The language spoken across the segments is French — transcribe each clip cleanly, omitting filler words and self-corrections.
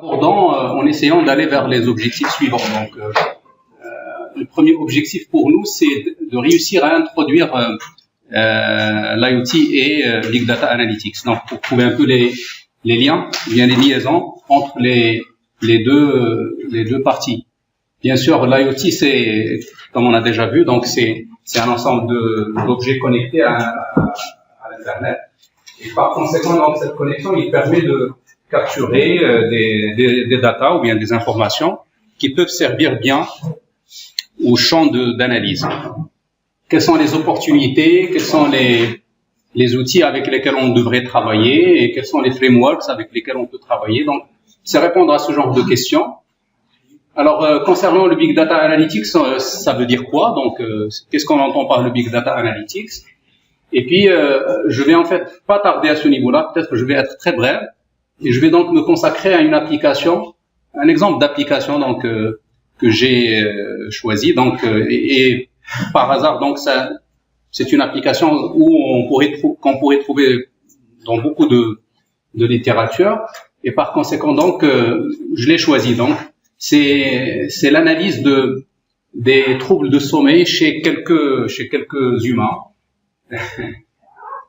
En essayant d'aller vers les objectifs suivants. Donc, le premier objectif pour nous, c'est de réussir à introduire l'IoT et Big Data Analytics. Donc, pour trouver un peu les liens, bien les liaisons entre les deux parties. Bien sûr, l'IoT, c'est, comme on a déjà vu, donc c'est un ensemble d'objets connectés à l'Internet. Et par conséquent, donc, cette connexion, il permet de capturer des data ou bien des informations qui peuvent servir bien au champ d'analyse. Quelles sont les opportunités, quels sont les outils avec lesquels on devrait travailler et quels sont les frameworks avec lesquels on peut travailler. Donc, c'est répondre à ce genre de questions. Alors, concernant le Big Data Analytics, ça veut dire quoi? Donc, qu'est-ce qu'on entend par le Big Data Analytics? Et puis, je vais en fait pas tarder à ce niveau-là. Peut-être que je vais être très bref. Et je vais donc me consacrer à une application, un exemple d'application donc que j'ai choisi. Donc, et par hasard, donc c'est une application où qu'on pourrait trouver dans beaucoup de littérature. Et par conséquent, donc, je l'ai choisi. Donc, c'est l'analyse des troubles de sommeil chez quelques humains.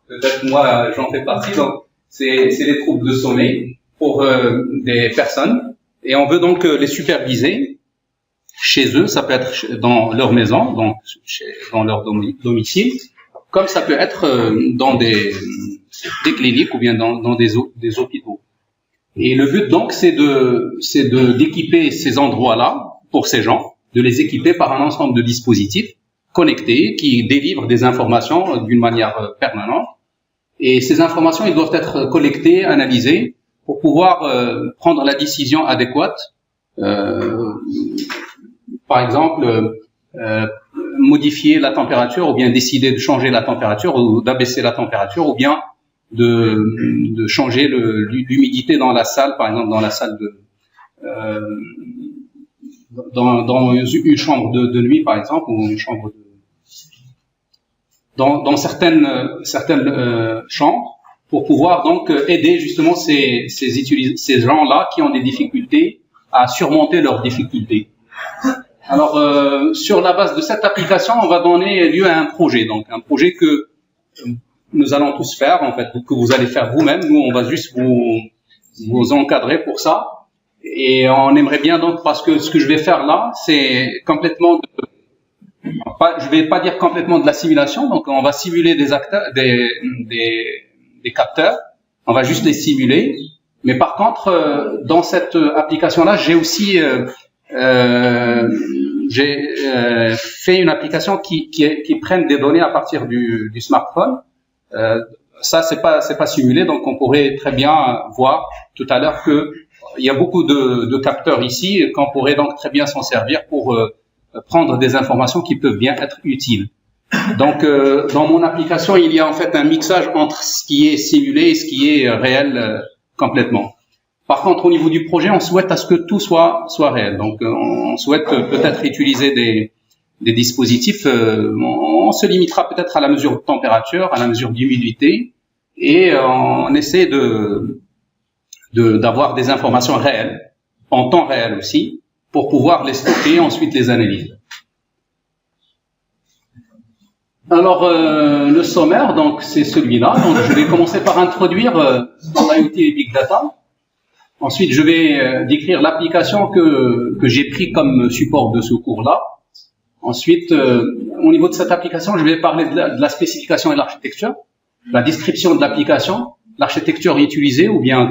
Peut-être moi, j'en fais partie. Donc, c'est les troubles de sommeil pour des personnes. Et on veut donc les superviser chez eux. Ça peut être dans leur maison, donc dans leur domicile, comme ça peut être dans des cliniques ou bien dans des hôpitaux. Et le but donc, c'est d'équiper ces endroits-là pour ces gens, de les équiper par un ensemble de dispositifs connectés qui délivrent des informations d'une manière permanente. Et ces informations, elles doivent être collectées, analysées pour pouvoir prendre la décision adéquate. Par exemple, modifier la température ou bien décider de changer la température ou d'abaisser la température ou bien de changer l'humidité dans la salle, par exemple dans la salle dans une chambre de nuit par exemple ou une chambre dans certaines chambres pour pouvoir donc aider justement ces gens-là qui ont des difficultés à surmonter leurs difficultés. Alors sur la base de cette application, on va donner lieu à un projet, donc un projet que nous allons tous faire, en fait, que vous allez faire vous-même. Nous, on va juste vous encadrer pour ça. Et on aimerait bien donc, parce que ce que je vais faire là, c'est complètement, je vais pas dire complètement de la simulation. Donc, on va simuler des capteurs. On va juste les simuler. Mais par contre, dans cette application-là, j'ai aussi fait une application qui prenne des données à partir du smartphone. Ça c'est pas simulé, donc on pourrait très bien voir tout à l'heure que il y a beaucoup de capteurs ici qu'on pourrait donc très bien s'en servir pour prendre des informations qui peuvent bien être utiles. Donc dans mon application, il y a en fait un mixage entre ce qui est simulé et ce qui est réel complètement. Par contre, au niveau du projet, on souhaite à ce que tout soit réel. Donc on souhaite peut-être utiliser des dispositifs, on se limitera peut-être à la mesure de température, à la mesure d'humidité, et on essaie d'avoir des informations réelles, en temps réel aussi, pour pouvoir les stocker et ensuite les analyser. Alors, le sommaire, donc, c'est celui-là. Donc, je vais commencer par introduire l'IoT et Big Data. Ensuite, je vais décrire l'application que j'ai pris comme support de ce cours-là. Ensuite, au niveau de cette application, je vais parler de la spécification et de l'architecture, la description de l'application, l'architecture utilisée ou bien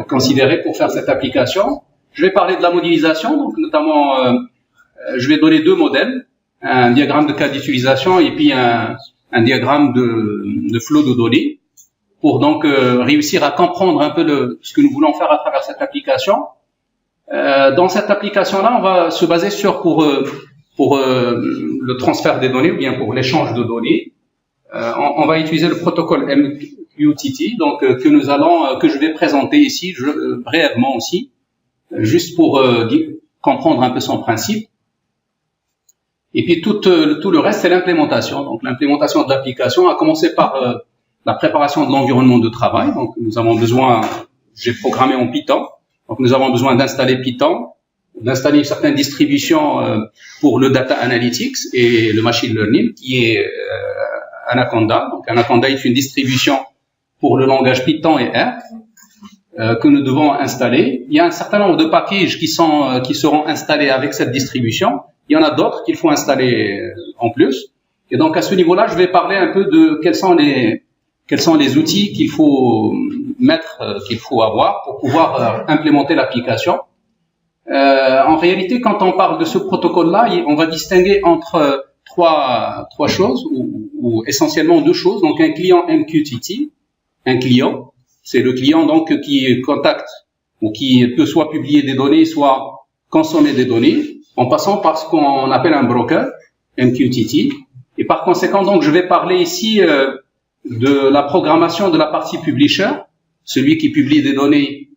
considérée pour faire cette application. Je vais parler de la modélisation, donc notamment, je vais donner deux modèles, un diagramme de cas d'utilisation et puis un diagramme de flot de données, pour donc réussir à comprendre un peu ce que nous voulons faire à travers cette application. Dans cette application-là, on va se baser pour le transfert des données ou bien pour l'échange de données. On va utiliser le protocole MQTT, donc que je vais présenter ici brièvement aussi, juste pour comprendre un peu son principe. Et puis tout le reste, c'est l'implémentation. Donc l'implémentation de l'application a commencé par la préparation de l'environnement de travail. Donc nous avons besoin, j'ai programmé en Python, Donc nous avons besoin d'installer Python, d'installer une certaine distribution pour le data analytics et le machine learning qui est Anaconda. Donc Anaconda est une distribution pour le langage Python et R que nous devons installer. Il y a un certain nombre de packages qui seront installés avec cette distribution. Il y en a d'autres qu'il faut installer en plus. Et donc à ce niveau-là, je vais parler un peu de quels sont les outils qu'il faut qu'il faut avoir pour pouvoir implémenter l'application. En réalité, quand on parle de ce protocole-là, on va distinguer entre trois choses ou essentiellement deux choses. Donc un client MQTT, un client, c'est le client donc qui contacte ou qui peut soit publier des données, soit consommer des données, en passant par ce qu'on appelle un broker, MQTT. Et par conséquent, donc, je vais parler ici de la programmation de la partie publisher, celui qui publie des données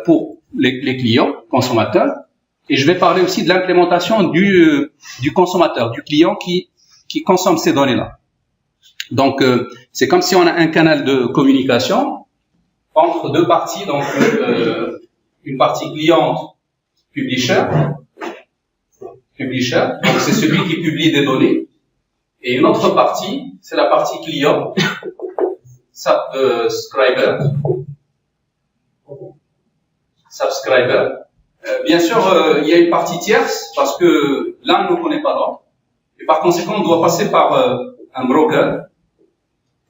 pour les clients, consommateurs. Et je vais parler aussi de l'implémentation du consommateur, du client qui consomme ces données-là. Donc, c'est comme si on a un canal de communication entre deux parties, donc une partie cliente, publisher, donc c'est celui qui publie des données, et une autre partie, c'est la partie client, subscriber. Bien sûr, il y a une partie tierce parce que l'un ne connaît pas l'autre, et par conséquent, on doit passer par un broker.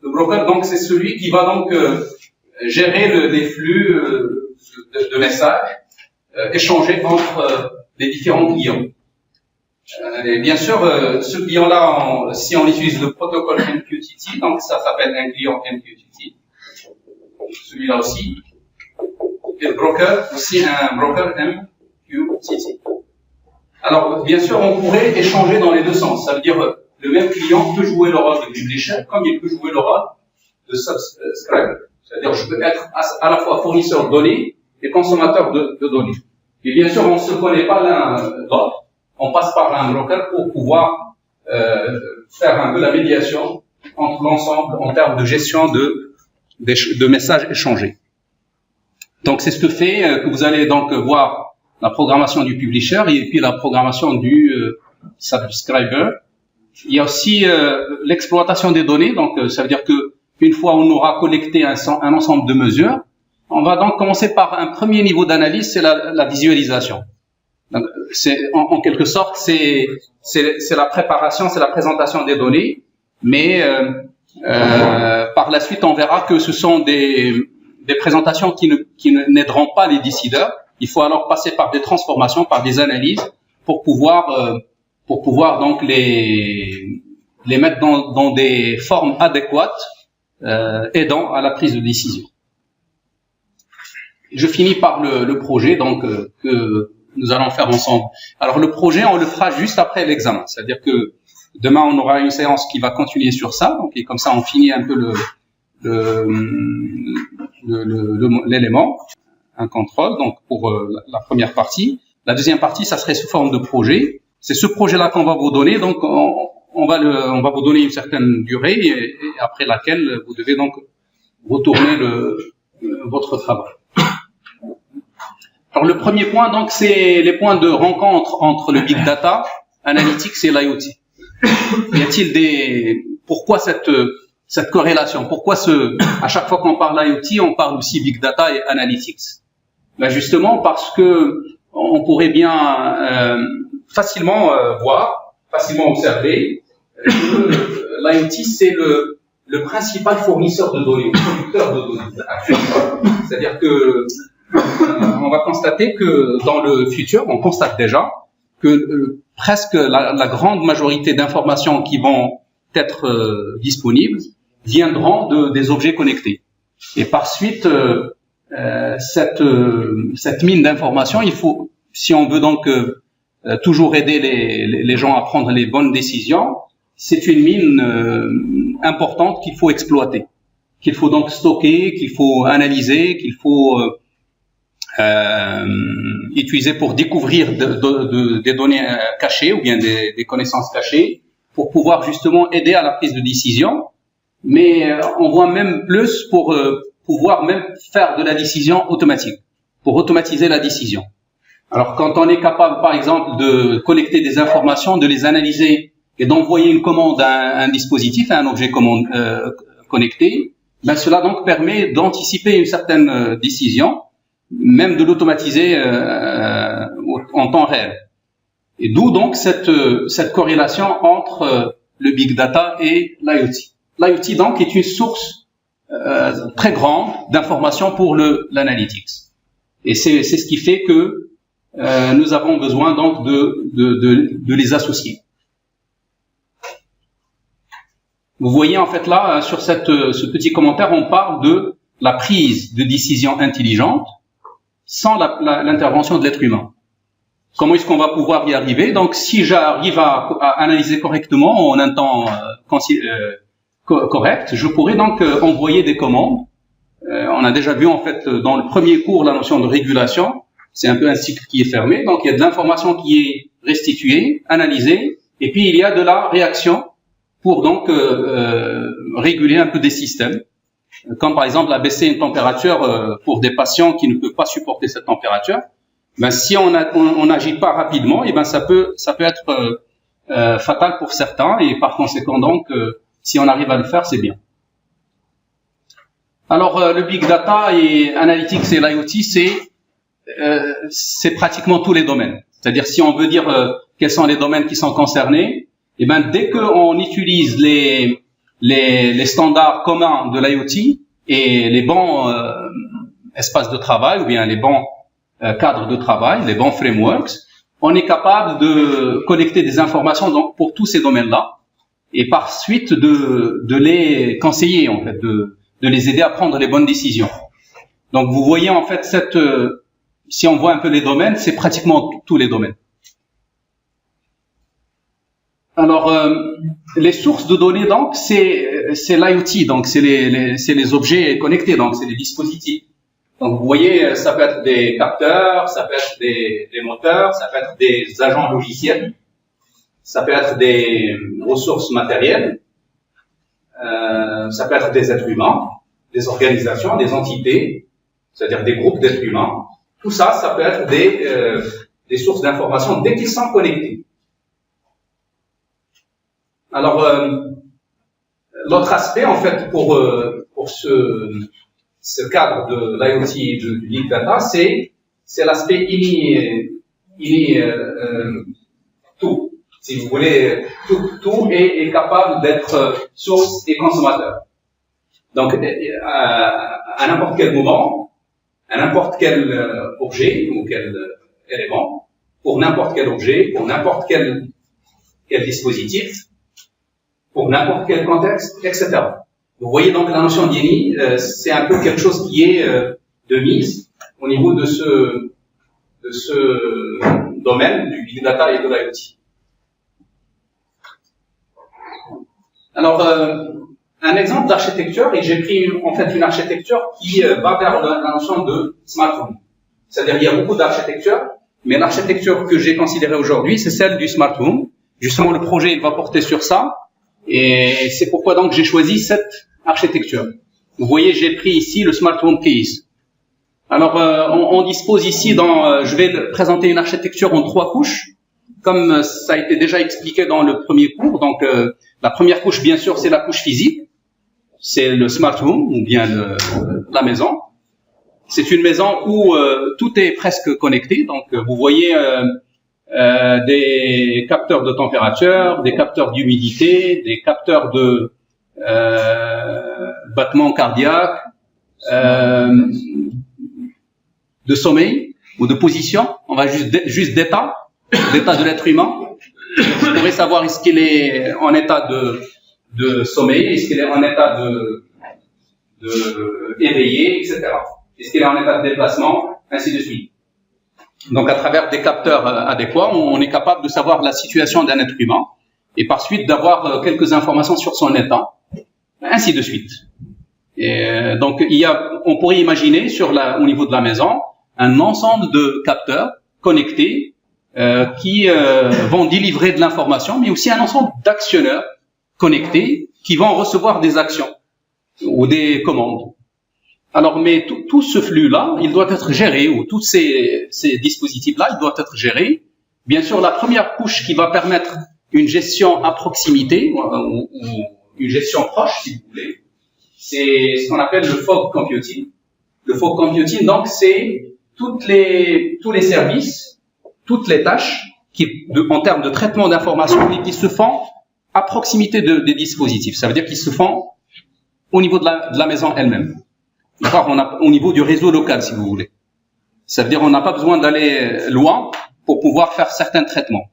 Le broker, donc, c'est celui qui va donc gérer les flux de messages échangés entre les différents clients. Et bien sûr, ce client-là, si on utilise le protocole MQTT, donc ça s'appelle un client MQTT. Celui-là aussi. Et le broker, aussi un broker MQTT. Alors, bien sûr, on pourrait échanger dans les deux sens. Ça veut dire le même client peut jouer le rôle de publisher comme il peut jouer le rôle de subscriber. C'est-à-dire, je peux être à la fois fournisseur de données et consommateur de données. Et bien sûr, on ne se connaît pas l'un l'autre. On passe par un broker pour pouvoir faire un peu la médiation entre l'ensemble en termes de gestion de messages échangés. Donc, c'est ce que fait que vous allez donc voir la programmation du publisher et puis la programmation du subscriber. Il y a aussi l'exploitation des données. Donc, ça veut dire que une fois on aura collecté un ensemble de mesures, on va donc commencer par un premier niveau d'analyse, c'est la visualisation. Donc, c'est en quelque sorte, c'est la préparation, c'est la présentation des données, mais par la suite, on verra que ce sont des présentations qui n'aideront pas les décideurs. Il faut alors passer par des transformations, par des analyses, pour pouvoir donc les mettre dans des formes adéquates, aidant à la prise de décision. Je finis par le projet donc que nous allons faire ensemble. Alors le projet, on le fera juste après l'examen. C'est-à-dire que demain, on aura une séance qui va continuer sur ça. Donc, et comme ça, on finit un peu l'élément, un contrôle, donc pour la première partie. La deuxième partie, ça serait sous forme de projet. C'est ce projet-là qu'on va vous donner. Donc, on va vous donner une certaine durée et après laquelle vous devez donc retourner votre travail. Alors le premier point, donc, c'est les points de rencontre entre le big data, analytics et l'IoT. Y a-t-il pourquoi cette corrélation? Pourquoi à chaque fois qu'on parle IoT, on parle aussi big data et analytics? Ben justement parce que on pourrait bien facilement observer que l'IoT c'est le principal fournisseur de données, producteur de données. C'est-à-dire que on va constater que dans le futur, on constate déjà que presque la grande majorité d'informations qui vont être disponibles viendront des objets connectés. Et par suite, cette mine d'informations, il faut, si on veut donc toujours aider les gens à prendre les bonnes décisions, c'est une mine importante qu'il faut exploiter, qu'il faut donc stocker, qu'il faut analyser, qu'il faut utiliser pour découvrir des données cachées ou bien des connaissances cachées pour pouvoir justement aider à la prise de décision. Mais on voit même plus pour pouvoir même faire de la décision automatique. pour automatiser la décision. Alors, quand on est capable, par exemple, de collecter des informations, de les analyser et d'envoyer une commande à un dispositif, à un objet connecté, ben cela donc permet d'anticiper une certaine décision, même de l'automatiser en temps réel. Et d'où donc cette corrélation entre le big data et l'IoT. L'IoT donc est une source très grande d'informations pour l'analytics. Et c'est ce qui fait que nous avons besoin donc de les associer. Vous voyez en fait là, sur ce petit commentaire, on parle de la prise de décision intelligente sans l'intervention de l'être humain. Comment est-ce qu'on va pouvoir y arriver? Donc, si j'arrive à analyser correctement en un temps correct, je pourrais donc envoyer des commandes. On a déjà vu en fait dans le premier cours la notion de régulation. C'est un peu un cycle qui est fermé. Donc, il y a de l'information qui est restituée, analysée, et puis il y a de la réaction pour donc réguler un peu des systèmes. Comme par exemple abaisser une température pour des patients qui ne peuvent pas supporter cette température. Ben, si on n'agit pas rapidement, et ben ça peut être fatal pour certains, et par conséquent donc si on arrive à le faire, c'est bien. Alors le big data et analytics et l'IoT, c'est pratiquement tous les domaines. C'est-à-dire si on veut dire quels sont les domaines qui sont concernés, et ben dès qu'on utilise les standards communs de l'IoT et les bons espaces de travail ou bien les bons cadres de travail, les bons frameworks, on est capable de collecter des informations donc pour tous ces domaines-là et par suite de les conseiller en fait, de les aider à prendre les bonnes décisions. Donc vous voyez en fait si on voit un peu les domaines, c'est pratiquement tous les domaines. Alors les sources de données donc c'est l'IoT, donc c'est les objets connectés, donc c'est les dispositifs. Donc vous voyez, ça peut être des capteurs, ça peut être des moteurs, ça peut être des agents logiciels, ça peut être des ressources matérielles, ça peut être des êtres humains, des organisations, des entités, c'est-à-dire des groupes d'êtres humains. Tout ça, ça peut être des sources d'information dès qu'ils sont connectés. Alors, l'autre aspect, en fait, pour ce cadre de l'IoT et du big data, c'est l'aspect tout. Si vous voulez, tout est capable d'être source et consommateur. Donc, à n'importe quel moment, à n'importe quel objet ou quel élément, pour n'importe quel objet, pour n'importe quel dispositif, pour n'importe quel contexte, etc. Vous voyez donc la notion d'INI, c'est un peu quelque chose qui est de mise au niveau de ce domaine du big data et de l'IoT. Alors, un exemple d'architecture, et j'ai pris en fait une architecture qui va vers la notion de smart home. C'est-à-dire il y a beaucoup d'architectures, mais l'architecture que j'ai considérée aujourd'hui, c'est celle du smart home. Justement, le projet il va porter sur ça. Et c'est pourquoi donc j'ai choisi cette architecture. Vous voyez, j'ai pris ici le Smart Home Case. Alors, on dispose ici je vais présenter une architecture en 3 couches, comme ça a été déjà expliqué dans le premier cours. Donc, la première couche, bien sûr, c'est la couche physique. C'est le Smart Home, ou bien la maison. C'est une maison où tout est presque connecté. Donc, vous voyez des capteurs de température, des capteurs d'humidité, des capteurs de battement cardiaque, de sommeil ou de position. On va juste d'état de l'être humain. Vous pourrez savoir est-ce qu'il est en état de sommeil, est-ce qu'il est en état de éveillé, etc. Est-ce qu'il est en état de déplacement, ainsi de suite. Donc, à travers des capteurs adéquats, on est capable de savoir la situation d'un être humain et par suite d'avoir quelques informations sur son état, ainsi de suite. Et donc, on pourrait imaginer au niveau de la maison un ensemble de capteurs connectés qui vont délivrer de l'information, mais aussi un ensemble d'actionneurs connectés qui vont recevoir des actions ou des commandes. Alors, mais tout ce flux-là, il doit être géré, ou tous ces dispositifs-là, ils doivent être gérés. Bien sûr, la première couche qui va permettre une gestion à proximité, ou une gestion proche, si vous voulez, c'est ce qu'on appelle le fog computing. Le fog computing, donc, c'est tous les services, toutes les tâches en termes de traitement d'informations, qui se font à proximité des dispositifs. Ça veut dire qu'ils se font au niveau de la maison elle-même. D'accord, au niveau du réseau local, si vous voulez. Ça veut dire qu'on n'a pas besoin d'aller loin pour pouvoir faire certains traitements.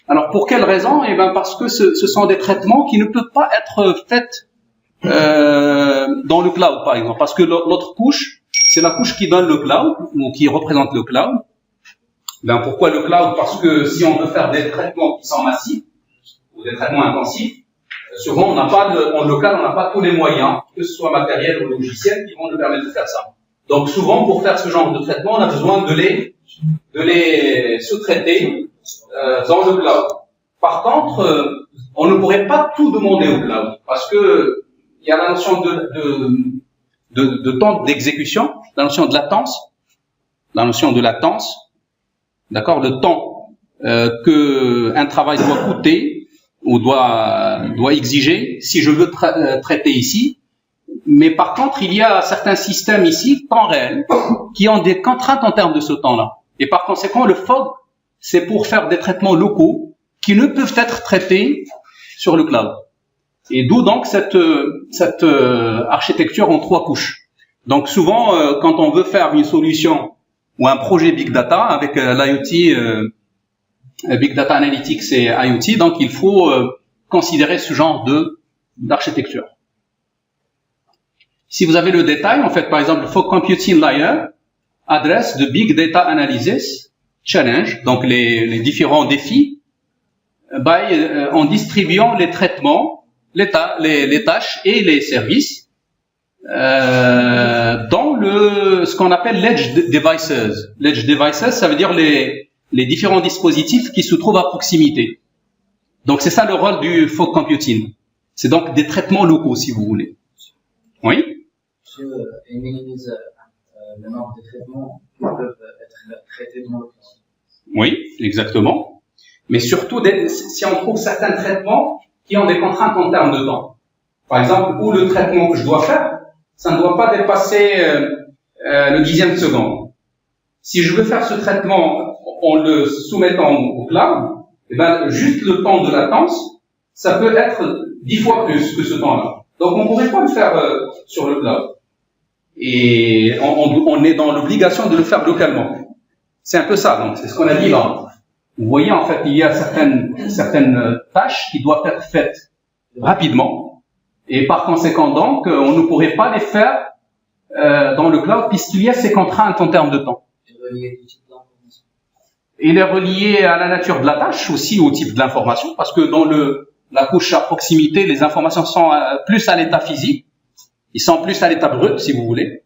Alors, pour quelle raison? Eh ben, parce que ce sont des traitements qui ne peuvent pas être faits dans le cloud, par exemple. Parce que l'autre couche, c'est la couche qui donne le cloud, ou qui représente le cloud. Ben, pourquoi le cloud? Parce que si on veut faire des traitements qui sont massifs, ou des traitements intensifs, souvent en local, on n'a pas tous les moyens, que ce soit matériel ou logiciel, qui vont nous permettre de faire ça. Donc souvent, pour faire ce genre de traitement, on a besoin de les sous-traiter dans le cloud. Par contre, on ne pourrait pas tout demander au cloud, parce que il y a la notion de temps d'exécution, la notion de latence, d'accord, le temps que un travail doit coûter ou doit exiger si je veux traiter ici. Mais par contre, il y a certains systèmes ici, temps réel, qui ont des contraintes en termes de ce temps-là. Et par conséquent, le fog, c'est pour faire des traitements locaux qui ne peuvent être traités sur le cloud. Et d'où donc cette architecture en 3 couches. Donc souvent, quand on veut faire une solution ou un projet Big Data avec l'IoT, Big Data Analytics et IoT, donc il faut considérer ce genre d'architecture. Si vous avez le détail, en fait, par exemple, le Fog Computing Layer adresse de Big Data Analysis Challenge, donc les différents défis, en distribuant les traitements, les tâches et les services dans ce qu'on appelle l'Edge Devices. L'Edge Devices, ça veut dire les différents dispositifs qui se trouvent à proximité. Donc c'est ça le rôle du Fog Computing. C'est donc des traitements locaux, si vous voulez. Oui. Et minimise le nombre de traitements qui peuvent être traités dans le cloud. Oui, exactement. Mais surtout, si on trouve certains traitements qui ont des contraintes en termes de temps. Par exemple, où le traitement que je dois faire, ça ne doit pas dépasser le 10e de seconde. Si je veux faire ce traitement en le soumettant au cloud, eh ben, juste le temps de latence, ça peut être 10 fois plus que ce temps-là. Donc, on ne pourrait pas le faire sur le cloud. Et on est dans l'obligation de le faire localement. C'est un peu ça, donc c'est ce qu'on a dit là. Vous voyez, en fait, il y a certaines tâches qui doivent être faites rapidement, et par conséquent, donc, on ne pourrait pas les faire dans le cloud puisqu'il y a ces contraintes en termes de temps. Il est relié à la nature de la tâche, aussi au type de l'information, parce que dans la couche à proximité, les informations sont plus à l'état physique, ils sont plus à l'état brut, si vous voulez.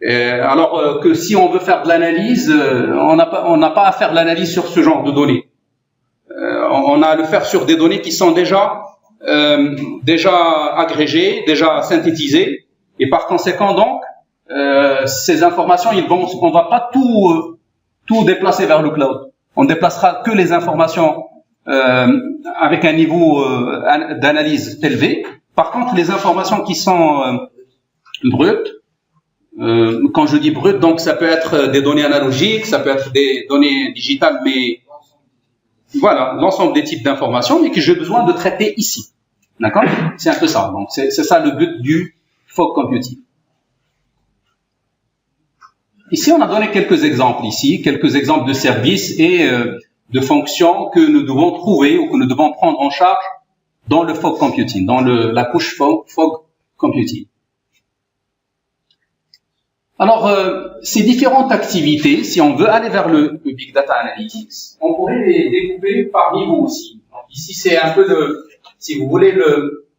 Alors que si on veut faire de l'analyse, on n'a pas à faire de l'analyse sur ce genre de données. On a à le faire sur des données qui sont déjà agrégées, déjà synthétisées, et par conséquent donc, ces informations, on va pas tout déplacer vers le cloud. On déplacera que les informations avec un niveau d'analyse élevé. Par contre, les informations qui sont brutes, quand je dis brutes, donc ça peut être des données analogiques, ça peut être des données digitales, mais voilà, l'ensemble des types d'informations, mais que j'ai besoin de traiter ici. D'accord? C'est un peu ça. Donc c'est ça le but du fog computing. Ici, on a donné quelques exemples quelques exemples de services et de fonctions que nous devons trouver ou que nous devons prendre en charge dans le fog computing, dans la couche fog computing. Alors, ces différentes activités, si on veut aller vers le Big Data Analytics, on pourrait les découper par niveau aussi. Donc, ici, c'est un peu si vous voulez,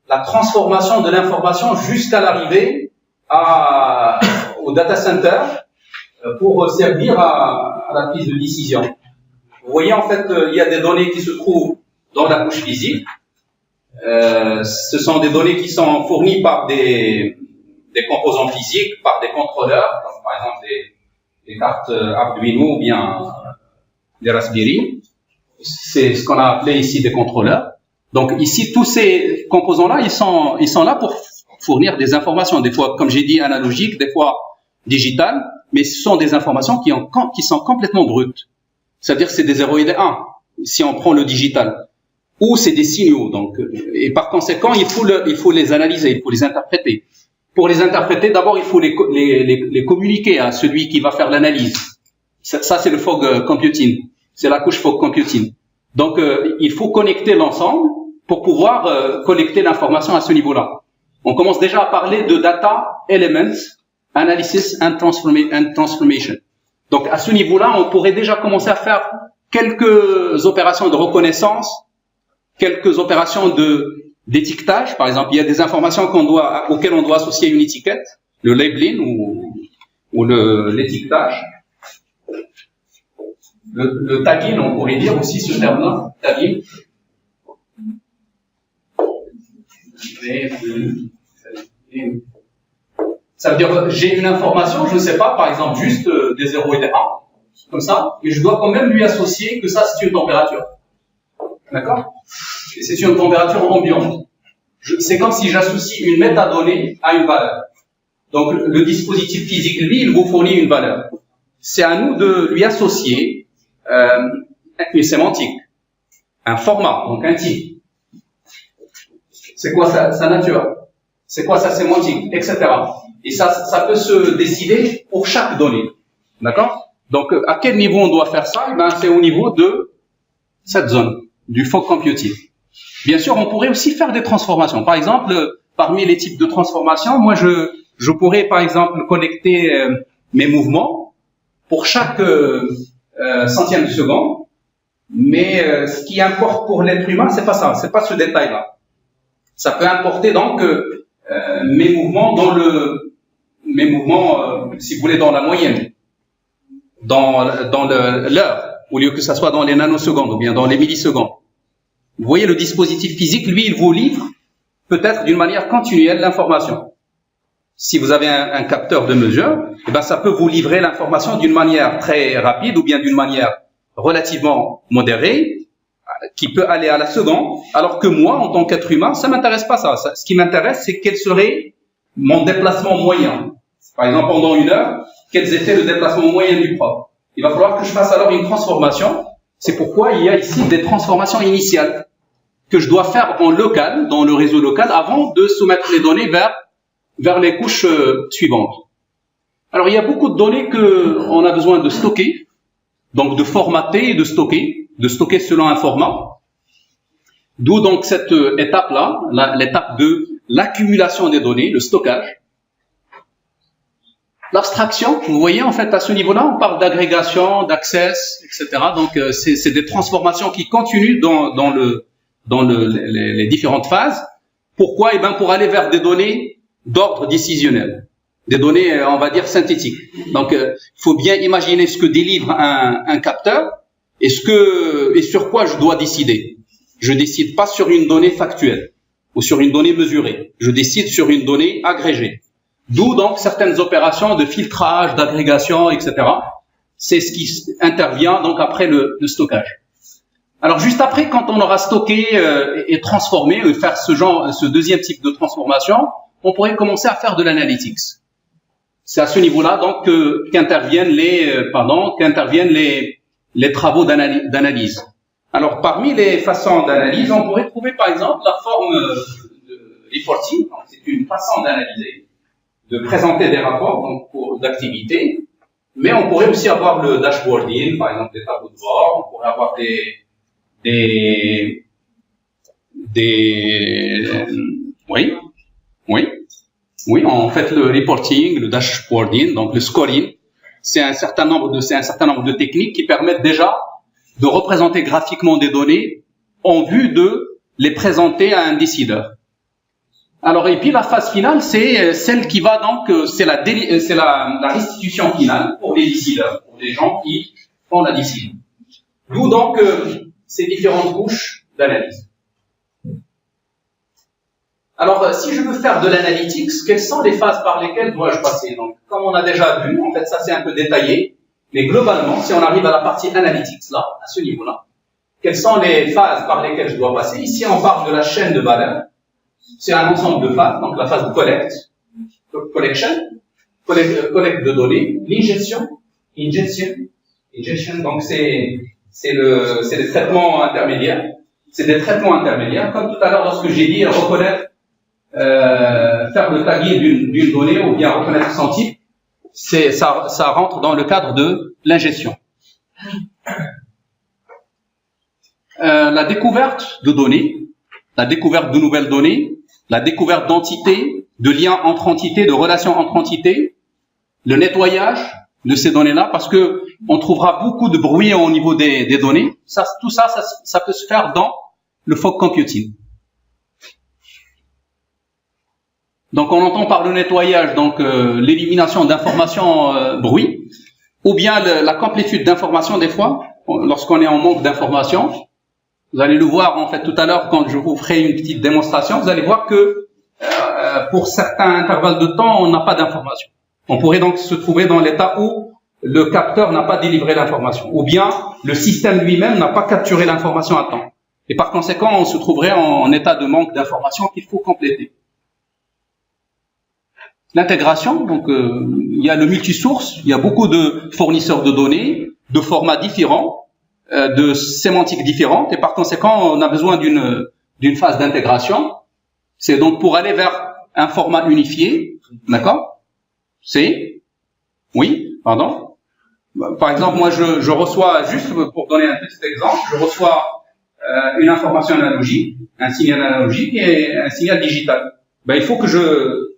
la transformation de l'information jusqu'à l'arrivée au data center pour servir à la prise de décision. Vous voyez, en fait, il y a des données qui se trouvent dans la couche physique. Ce sont des données qui sont fournies par des des composants physiques par des contrôleurs, comme par exemple des cartes Arduino ou bien des Raspberry. C'est ce qu'on a appelé ici des contrôleurs. Donc ici, tous ces composants-là, ils sont là pour fournir des informations, des fois, comme j'ai dit, analogiques, des fois digitales, mais ce sont des informations qui sont complètement brutes. C'est-à-dire que c'est des 0 et des 1, si on prend le digital. Ou c'est des signaux, donc, et par conséquent, il faut les analyser, il faut les interpréter. Pour les interpréter, d'abord, il faut les communiquer à celui qui va faire l'analyse. Ça c'est le fog computing. C'est la couche fog computing. Donc, il faut connecter l'ensemble pour pouvoir collecter l'information à ce niveau-là. On commence déjà à parler de data elements analysis and transformation. Donc, à ce niveau-là, on pourrait déjà commencer à faire quelques opérations de reconnaissance, quelques opérations d'étiquetage. Par exemple, il y a des informations auxquelles on doit associer une étiquette, le labeling ou l'étiquetage. Le tagging, on pourrait dire aussi ce terme-là, tagging. Ça veut dire j'ai une information, je ne sais pas, par exemple juste des 0 et des 1, comme ça, mais je dois quand même lui associer que ça c'est une température. D'accord? Et c'est une température ambiante. C'est comme si j'associe une métadonnée à une valeur. Donc le dispositif physique, lui, il vous fournit une valeur. C'est à nous de lui associer une sémantique, un format, donc un type. C'est quoi sa nature? C'est quoi sa sémantique, etc. Et ça peut se décider pour chaque donnée. D'accord? Donc, à quel niveau on doit faire ça? Ben, c'est au niveau de cette zone, du fog computing. Bien sûr, on pourrait aussi faire des transformations. Par exemple, parmi les types de transformations, moi, je pourrais, par exemple, connecter mes mouvements pour chaque centième de seconde. Mais ce qui importe pour l'être humain, c'est pas ça, c'est pas ce détail-là. Ça peut importer donc mes mouvements si vous voulez, dans la moyenne, dans l'heure, au lieu que ça soit dans les nanosecondes ou bien dans les millisecondes. Vous voyez, le dispositif physique, lui, il vous livre peut-être d'une manière continuelle l'information. Si vous avez un capteur de mesure, eh ben, ça peut vous livrer l'information d'une manière très rapide ou bien d'une manière relativement modérée, qui peut aller à la seconde, alors que moi, en tant qu'être humain, ça m'intéresse pas ça. Ce qui m'intéresse, c'est quel serait mon déplacement moyen. Par exemple, pendant une heure, quels étaient le déplacement moyen du prof. Il va falloir que je fasse alors une transformation. C'est pourquoi il y a ici des transformations initiales que je dois faire en local, dans le réseau local, avant de soumettre les données vers les couches suivantes. Alors, il y a beaucoup de données qu'on a besoin de stocker, donc de formater et de stocker selon un format. D'où donc cette étape-là, l'étape de l'accumulation des données, le stockage. L'abstraction, vous voyez, en fait, à ce niveau-là, on parle d'agrégation, d'access, etc. Donc, c'est des transformations qui continuent dans les différentes phases. Pourquoi? Eh ben, pour aller vers des données d'ordre décisionnel. Des données, on va dire, synthétiques. Donc, il faut bien imaginer ce que délivre un capteur et sur quoi je dois décider. Je décide pas sur une donnée factuelle ou sur une donnée mesurée. Je décide sur une donnée agrégée. D'où donc certaines opérations de filtrage, d'agrégation, etc. C'est ce qui intervient donc après le stockage. Alors juste après, quand on aura stocké et transformé, faire ce deuxième type de transformation, on pourrait commencer à faire de l'analytics. C'est à ce niveau-là donc qu'interviennent les travaux d'analyse. Alors parmi les façons d'analyse, on pourrait trouver par exemple la forme de reporting. C'est une façon d'analyser, de présenter des rapports donc d'activité, mais on pourrait aussi avoir le dashboarding, par exemple des tableaux de bord. On pourrait avoir oui, en fait le reporting, le dashboarding, donc le scoring, c'est un certain nombre de techniques qui permettent déjà de représenter graphiquement des données en vue de les présenter à un décideur. Alors, et puis la phase finale, c'est celle qui va donc, c'est la restitution finale pour les décideurs, pour les gens qui font la décision. D'où donc ces différentes couches d'analyse. Alors, si je veux faire de l'analytics, quelles sont les phases par lesquelles dois-je passer? Donc, comme on a déjà vu, en fait, ça c'est un peu détaillé, mais globalement, si on arrive à la partie analytics, là, à ce niveau-là, quelles sont les phases par lesquelles je dois passer? Ici, on parle de la chaîne de valeur. C'est un ensemble de phases, donc la phase de collecte, collecte de données, l'ingestion, donc c'est des traitements intermédiaires. C'est des traitements intermédiaires, comme tout à l'heure lorsque j'ai dit reconnaître, faire le tagging d'une donnée ou bien reconnaître son type, ça rentre dans le cadre de l'ingestion. La découverte de données, la découverte de nouvelles données, la découverte d'entités, de liens entre entités, de relations entre entités, le nettoyage de ces données-là, parce que on trouvera beaucoup de bruit au niveau des données. Tout ça peut se faire dans le fog computing. Donc on entend par le nettoyage donc l'élimination d'informations bruit, ou bien la complétude d'informations des fois, lorsqu'on est en manque d'informations. Vous allez le voir en fait tout à l'heure quand je vous ferai une petite démonstration, vous allez voir que pour certains intervalles de temps, on n'a pas d'informations. On pourrait donc se trouver dans l'état où le capteur n'a pas délivré l'information, ou bien le système lui-même n'a pas capturé l'information à temps. Et par conséquent, on se trouverait en état de manque d'informations qu'il faut compléter. L'intégration, donc il y a le multisource, il y a beaucoup de fournisseurs de données, de formats différents, de sémantiques différentes, et par conséquent, on a besoin d'une phase d'intégration. C'est donc pour aller vers un format unifié, d'accord? Oui, pardon. Par exemple, moi, je reçois, juste pour donner un petit exemple, je reçois une information analogique, un signal analogique et un signal digital. Il faut que je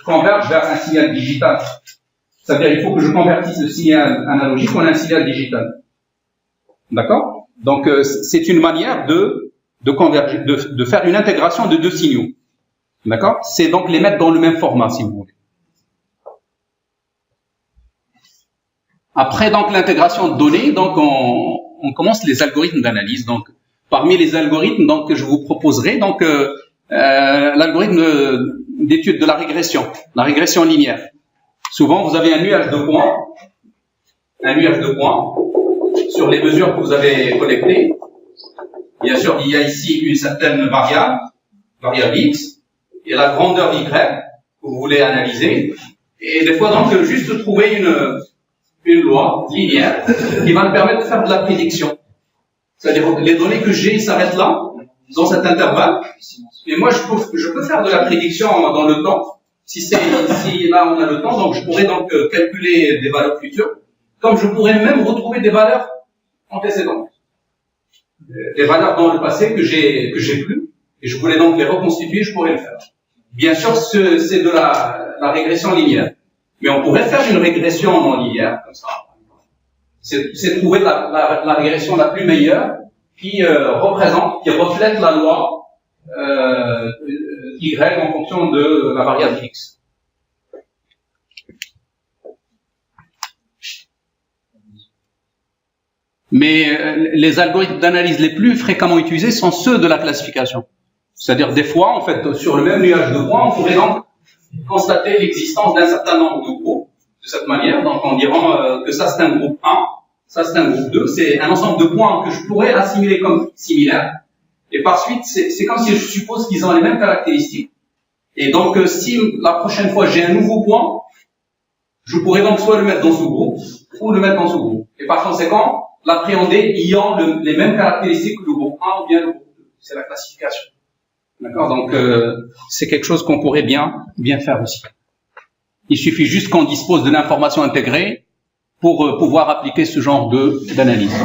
converge vers un signal digital. C'est-à-dire, il faut que je convertisse le signal analogique en un signal digital. D'accord? Donc, c'est une manière de converger, de faire une intégration de deux signaux. D'accord? C'est donc les mettre dans le même format, si vous voulez. Après, donc, l'intégration de données, donc, on commence les algorithmes d'analyse. Donc, parmi les algorithmes, donc, que je vous proposerai, donc, l'algorithme d'étude de la régression linéaire. Souvent, vous avez un nuage de points sur les mesures que vous avez collectées. Bien sûr, il y a ici une certaine variable X, et la grandeur Y que vous voulez analyser. Et des fois, donc, juste trouver une loi linéaire qui va me permettre de faire de la prédiction. C'est-à-dire, les données que j'ai s'arrêtent là, dans cet intervalle. Et moi, je peux faire de la prédiction dans le temps. Si là on a le temps, donc je pourrais donc calculer des valeurs futures, comme je pourrais même retrouver des valeurs antécédentes, des valeurs dans le passé que j'ai plus, et je voulais donc les reconstituer, je pourrais le faire. Bien sûr, c'est de la régression linéaire, mais on pourrait faire une régression non linéaire comme ça. C'est trouver la régression la plus meilleure qui reflète la loi Y en fonction de la variable X. Mais les algorithmes d'analyse les plus fréquemment utilisés sont ceux de la classification. C'est-à-dire des fois, en fait, sur le même nuage de points, on pourrait donc constater l'existence d'un certain nombre de groupes de cette manière. Donc en dirant que ça c'est un groupe 1, ça c'est un groupe 2, c'est un ensemble de points que je pourrais assimiler comme similaires. Et par suite, c'est comme si je suppose qu'ils ont les mêmes caractéristiques. Et donc, si la prochaine fois j'ai un nouveau point, je pourrais donc soit le mettre dans ce groupe, ou le mettre dans ce groupe. Et par conséquent, l'appréhender ayant les mêmes caractéristiques que le groupe 1 ou bien le groupe 2. C'est la classification. D'accord? Donc, c'est quelque chose qu'on pourrait bien faire aussi. Il suffit juste qu'on dispose de l'information intégrée pour pouvoir appliquer ce genre d'analyse.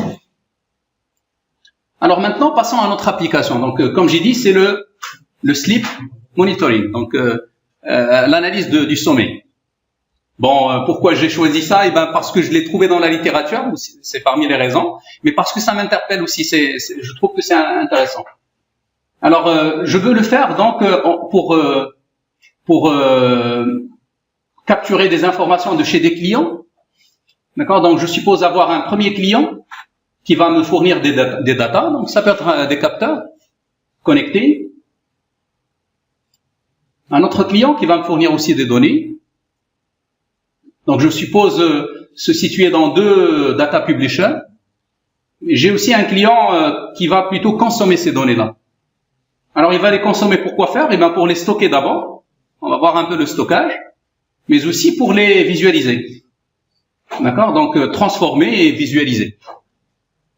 Alors maintenant, passons à notre application. Donc, comme j'ai dit, c'est le sleep monitoring, donc l'analyse du sommeil. Bon, pourquoi j'ai choisi ça? Parce que je l'ai trouvé dans la littérature, c'est parmi les raisons, mais parce que ça m'interpelle aussi. Je trouve que c'est intéressant. Alors, je veux le faire donc pour capturer des informations de chez des clients. D'accord? Donc, je suppose avoir un premier client qui va me fournir des datas. Donc, ça peut être des capteurs connectés. un autre client qui va me fournir aussi des données. Donc je suppose se situer dans deux data publishers. J'ai aussi un client qui va plutôt consommer ces données-là. Alors il va les consommer pour quoi faire? Eh bien pour les stocker d'abord. On va voir un peu le stockage, mais aussi pour les visualiser. D'accord? Donc transformer et visualiser.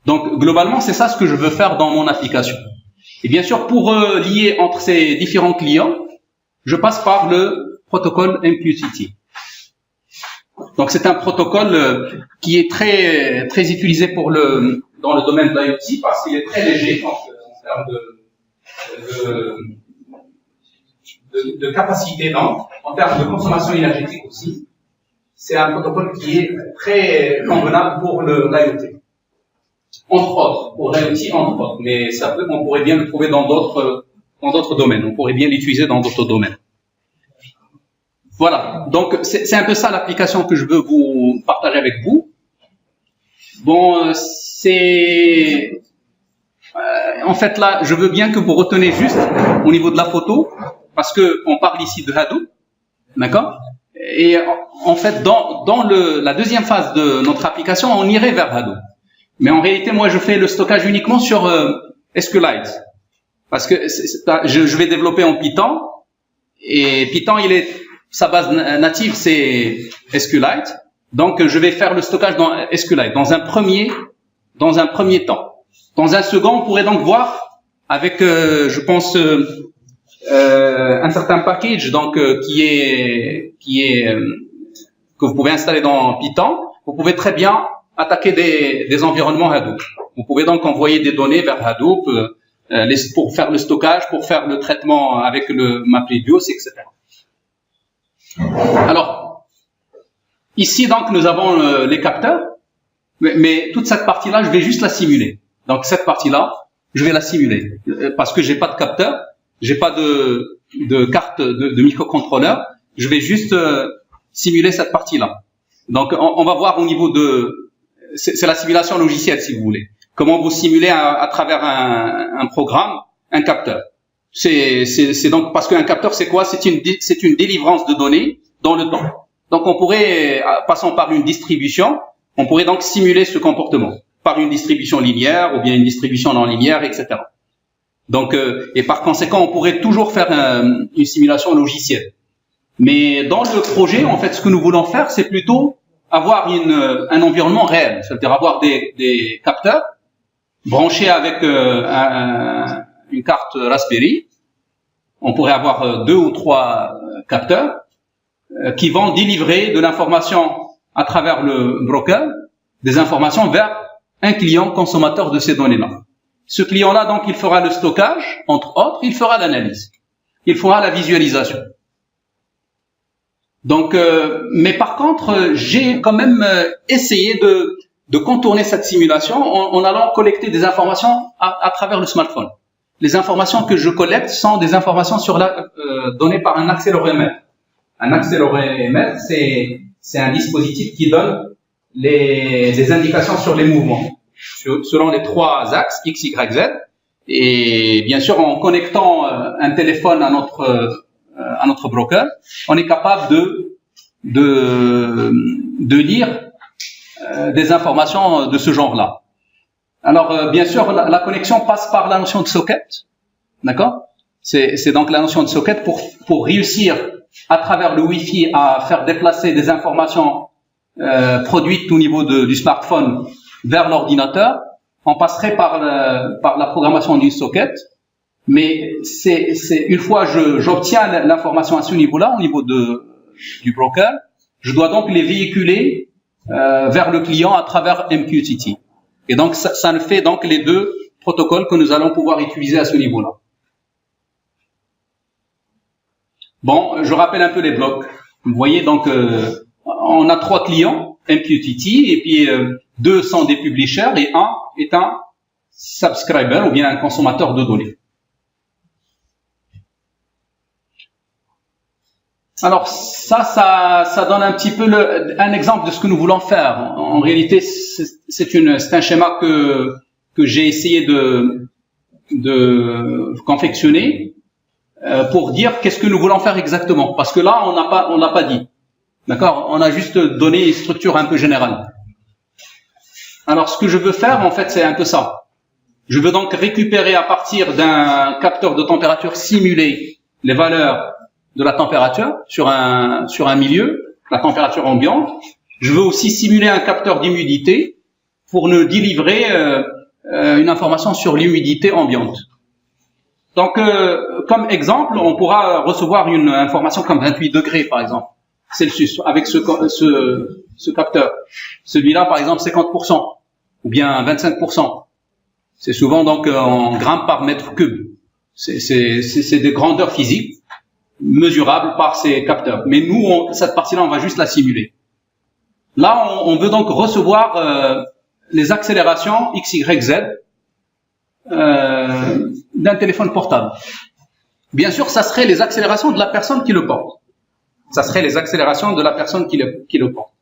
Donc globalement, c'est ça ce que je veux faire dans mon application. Et bien sûr, pour lier entre ces différents clients, je passe par le protocole MQTT. Donc c'est un protocole qui est très utilisé dans le domaine de l'IoT parce qu'il est très léger en termes de capacité, donc, en termes de consommation énergétique aussi. C'est un protocole qui est très convenable pour l'IoT. Entre autres, pour l'IoT entre autres, mais on pourrait bien le trouver dans d'autres domaines. On pourrait bien l'utiliser dans d'autres domaines. Voilà. Donc c'est un peu ça l'application que je veux vous partager avec vous. Bon, en fait là, je veux bien que vous retenez juste au niveau de la photo, parce que on parle ici de Hadoop, d'accord? Et en fait, dans la deuxième phase de notre application, on irait vers Hadoop. Mais en réalité, moi, je fais le stockage uniquement sur SQLite, parce que je vais développer en Python, et Python, sa base native, c'est SQLite. Donc, je vais faire le stockage dans SQLite dans un premier temps. Dans un second, on pourrait donc voir avec, je pense, un certain package donc que vous pouvez installer dans Python. Vous pouvez très bien attaquer des environnements Hadoop. Vous pouvez donc envoyer des données vers Hadoop pour faire le stockage, pour faire le traitement avec le MapReduce, etc. Alors, ici donc nous avons les capteurs, mais toute cette partie-là, je vais juste la simuler. Donc cette partie-là, je vais la simuler parce que j'ai pas de capteur, j'ai pas de carte de microcontrôleur. Je vais juste simuler cette partie-là. Donc on va voir au niveau c'est la simulation logicielle si vous voulez. Comment vous simulez à travers un programme un capteur. C'est donc parce qu'un capteur c'est quoi? C'est une délivrance de données dans le temps. Donc on pourrait, passant par une distribution, on pourrait donc simuler ce comportement par une distribution linéaire ou bien une distribution non linéaire, etc. Donc et par conséquent on pourrait toujours faire une simulation logicielle. Mais dans le projet, en fait, ce que nous voulons faire, c'est plutôt avoir un environnement réel, c'est-à-dire avoir des capteurs branchés avec une carte Raspberry. On pourrait avoir 2 ou 3 capteurs qui vont délivrer de l'information à travers le broker, des informations vers un client consommateur de ces données-là. Ce client-là, donc, il fera le stockage, entre autres, il fera l'analyse, il fera la visualisation. Donc, mais par contre, j'ai quand même essayé de contourner cette simulation en allant collecter des informations à travers le smartphone. Les informations que je collecte sont des informations données par un accéléromètre. Un accéléromètre, c'est un dispositif qui donne des indications sur les mouvements, selon les 3 axes X, Y, Z. Et bien sûr, en connectant un téléphone à notre broker, on est capable de lire des informations de ce genre-là. Alors, bien sûr, la connexion passe par la notion de socket, d'accord? C'est donc la notion de socket pour réussir à travers le Wi-Fi à faire déplacer des informations produites au niveau du smartphone vers l'ordinateur. On passerait par la programmation du socket. Mais une fois j'obtiens l'information à ce niveau-là, au niveau du broker, je dois donc les véhiculer vers le client à travers MQTT. Et donc ça ne fait donc les 2 protocoles que nous allons pouvoir utiliser à ce niveau-là. Bon, je rappelle un peu les blocs. Vous voyez donc on a 3 clients MQTT et puis 2 sont des publishers et 1 est un subscriber ou bien un consommateur de données. Alors ça donne un petit peu un exemple de ce que nous voulons faire. En réalité, c'est un schéma que j'ai essayé de confectionner pour dire qu'est-ce que nous voulons faire exactement. Parce que là, on n'a pas dit. D'accord? On a juste donné une structure un peu générale. Alors, ce que je veux faire, en fait, c'est un peu ça. Je veux donc récupérer à partir d'un capteur de température simulé les valeurs de la température sur un milieu, la température ambiante. Je veux aussi simuler un capteur d'humidité pour nous délivrer une information sur l'humidité ambiante. Donc, comme exemple, on pourra recevoir une information comme 28 degrés, par exemple, Celsius, avec ce capteur. Celui-là, par exemple, 50%, ou bien 25%. C'est souvent donc en grammes par mètre cube. C'est des grandeurs physiques mesurables par ces capteurs. Mais nous, cette partie-là, on va juste la simuler. Là, on veut donc recevoir les accélérations X, Y, Z d'un téléphone portable. Bien sûr, ça serait les accélérations de la personne qui le porte. Ça serait les accélérations de la personne qui le porte.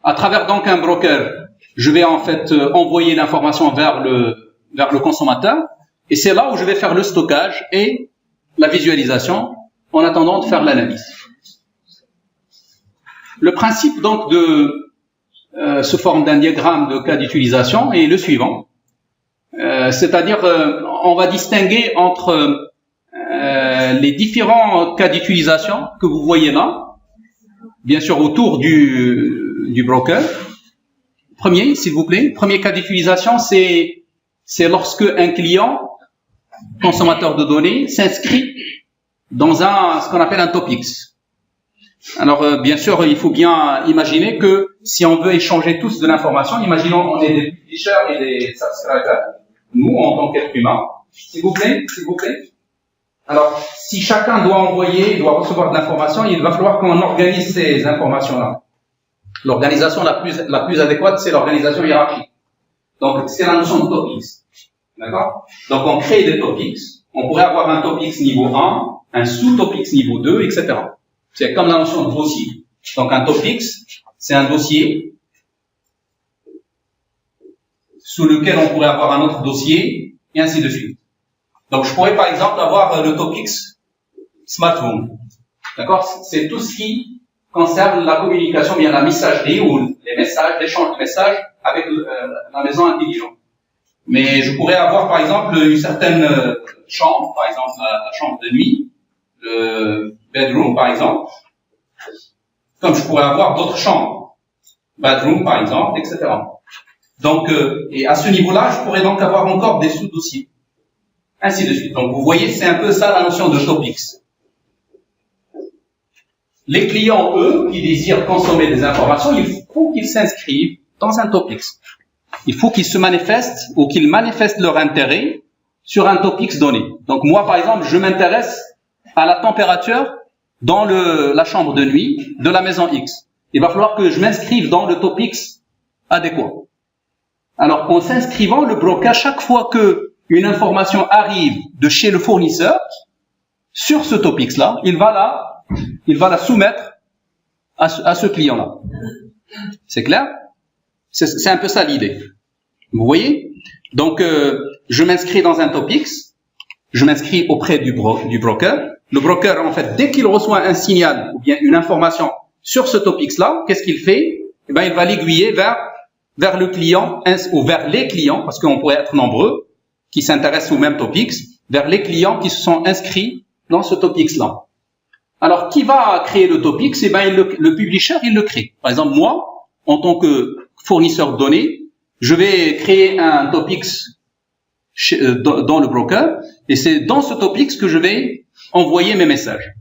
À travers donc un broker, je vais en fait envoyer l'information vers le consommateur, et c'est là où je vais faire le stockage et la visualisation en attendant de faire l'analyse. Le principe donc de sous forme d'un diagramme de cas d'utilisation est le suivant. C'est-à-dire on va distinguer entre les différents cas d'utilisation que vous voyez là, bien sûr autour du broker. Premier, s'il vous plaît, premier cas d'utilisation, c'est lorsque un client, consommateur de données, s'inscrit dans ce qu'on appelle un TOPIX. Alors, bien sûr, il faut bien imaginer que si on veut échanger tous de l'information, imaginons on est des publishers et des subscribers, nous, en tant qu'être humain, s'il vous plaît. Alors, si chacun doit recevoir de l'information, il va falloir qu'on organise ces informations-là. L'organisation la plus adéquate, c'est l'organisation hiérarchique. Donc, c'est la notion de topics. D'accord? Donc, on crée des topics. On pourrait avoir un topics niveau 1, un sous-topics niveau 2, etc. C'est comme la notion de dossier. Donc, un topics, c'est un dossier sous lequel on pourrait avoir un autre dossier, et ainsi de suite. Donc, je pourrais, par exemple, avoir le topics Smart Home. D'accord? C'est tout ce qui concerne la communication, bien la messagerie ou les messages, l'échange de messages avec la maison intelligente. Mais je pourrais avoir, par exemple, une certaine chambre, par exemple la chambre de nuit, le bedroom, par exemple, comme je pourrais avoir d'autres chambres, bedroom, par exemple, etc. Donc, et à ce niveau-là, je pourrais donc avoir encore des sous-dossiers, ainsi de suite. Donc, vous voyez, c'est un peu ça la notion de topics. Les clients, eux, qui désirent consommer des informations, il faut qu'ils s'inscrivent dans un topics. Il faut qu'ils se manifestent ou qu'ils manifestent leur intérêt sur un topics donné. Donc moi, par exemple, je m'intéresse à la température dans la chambre de nuit de la maison X. Il va falloir que je m'inscrive dans le topics adéquat. Alors, en s'inscrivant, le broker, chaque fois que une information arrive de chez le fournisseur sur ce topics-là, il va la soumettre à ce client-là. C'est clair? C'est un peu ça l'idée. Vous voyez? Donc, je m'inscris dans un topics, je m'inscris auprès du broker. Le broker, en fait, dès qu'il reçoit un signal ou bien une information sur ce topics-là, qu'est-ce qu'il fait? Eh ben, il va l'aiguiller vers le client ou vers les clients, parce qu'on pourrait être nombreux qui s'intéressent au même topics, vers les clients qui se sont inscrits dans ce topics-là. Alors, qui va créer le topics? Eh ben, le publisher, il le crée. Par exemple, moi, en tant que fournisseur de données, je vais créer un topics dans le broker, et c'est dans ce topics que je vais envoyer mes messages.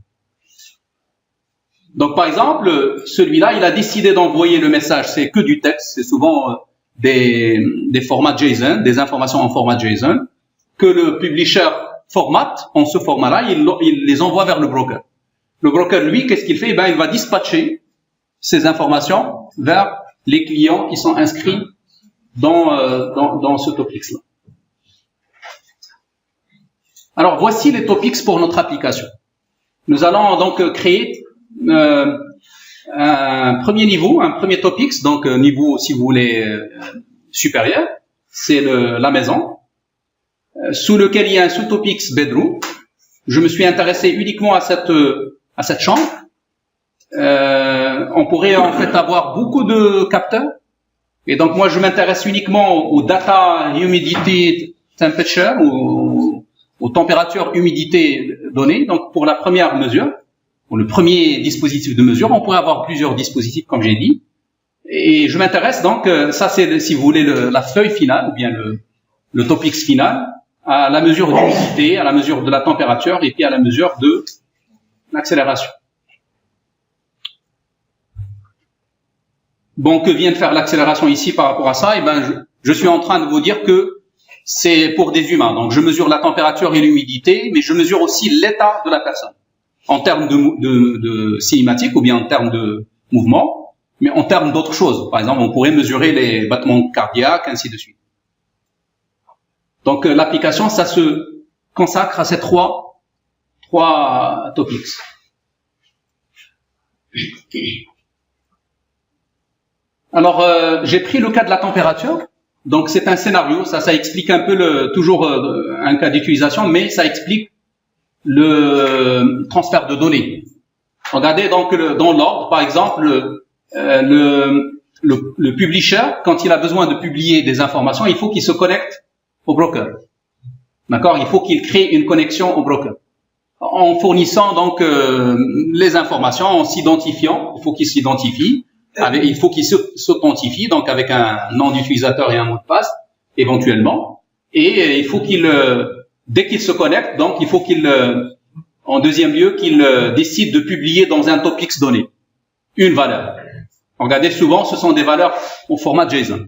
Donc, par exemple, celui-là, il a décidé d'envoyer le message, c'est que du texte, c'est souvent des formats JSON, des informations en format JSON, que le publisher formate en ce format-là, il les envoie vers le broker. Le broker, lui, qu'est-ce qu'il fait? Eh ben, il va dispatcher ces informations vers les clients qui sont inscrits dans ce topics-là. Alors, voici les topics pour notre application. Nous allons donc créer un premier niveau, un premier topics, donc niveau, si vous voulez, supérieur, c'est la maison, sous lequel il y a un sous-topics bedroom. je me suis intéressé uniquement à cette chambre, on pourrait en fait avoir beaucoup de capteurs. Et donc moi je m'intéresse uniquement aux data humidity temperature, aux températures humidité données. Donc pour la première mesure, pour le premier dispositif de mesure, on pourrait avoir plusieurs dispositifs comme j'ai dit. Et je m'intéresse donc, ça c'est si vous voulez la feuille finale ou bien le topics final, à la mesure d'humidité, à la mesure de la température et puis à la mesure de l'accélération. Bon, que vient de faire l'accélération ici par rapport à ça? Eh ben, je suis en train de vous dire que c'est pour des humains. Donc, je mesure la température et l'humidité, mais je mesure aussi l'état de la personne en termes de cinématique ou bien en termes de mouvement, mais en termes d'autres choses. Par exemple, on pourrait mesurer les battements cardiaques, ainsi de suite. Donc, l'application, ça se consacre à ces trois topics. Alors, j'ai pris le cas de la température. Donc, c'est un scénario. Ça explique un peu toujours un cas d'utilisation, mais ça explique le transfert de données. Regardez donc dans l'ordre, par exemple, le publisher, quand il a besoin de publier des informations, il faut qu'il se connecte au broker. D'accord? Il faut qu'il crée une connexion au broker. En fournissant donc les informations, en s'identifiant, il faut qu'il s'identifie. Il faut qu'il s'authentifie, donc avec un nom d'utilisateur et un mot de passe, éventuellement. Et il faut dès qu'il se connecte, donc il faut en deuxième lieu, qu'il décide de publier dans un topics donné une valeur. Regardez, souvent, ce sont des valeurs au format JSON.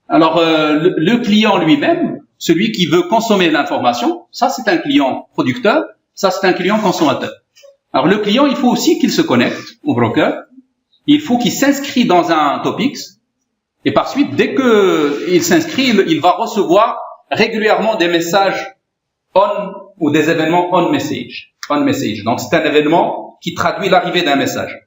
Alors, le client lui-même, celui qui veut consommer l'information, ça c'est un client producteur, ça c'est un client consommateur. Alors, le client, il faut aussi qu'il se connecte au broker. Il faut qu'il s'inscrit dans un topics et par suite, dès qu'il s'inscrit, il va recevoir régulièrement des messages on ou des événements on message. Donc, c'est un événement qui traduit l'arrivée d'un message.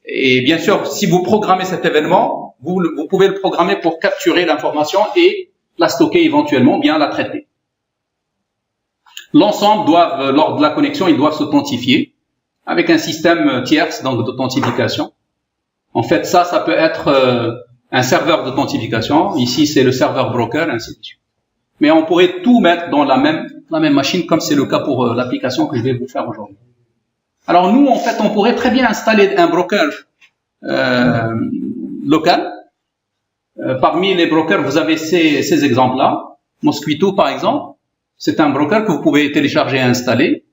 Et bien sûr, si vous programmez cet événement, vous pouvez le programmer pour capturer l'information et la stocker éventuellement, bien la traiter. L'ensemble lors de la connexion, ils doivent s'authentifier avec un système tierce, donc d'authentification. En fait, ça peut être un serveur d'authentification. Ici, c'est le serveur broker, ainsi de suite. Mais on pourrait tout mettre dans la même machine, comme c'est le cas pour l'application que je vais vous faire aujourd'hui. Alors nous, en fait, on pourrait très bien installer un broker local. Parmi les brokers, vous avez ces exemples-là. Mosquito, par exemple, c'est un broker que vous pouvez télécharger et installer.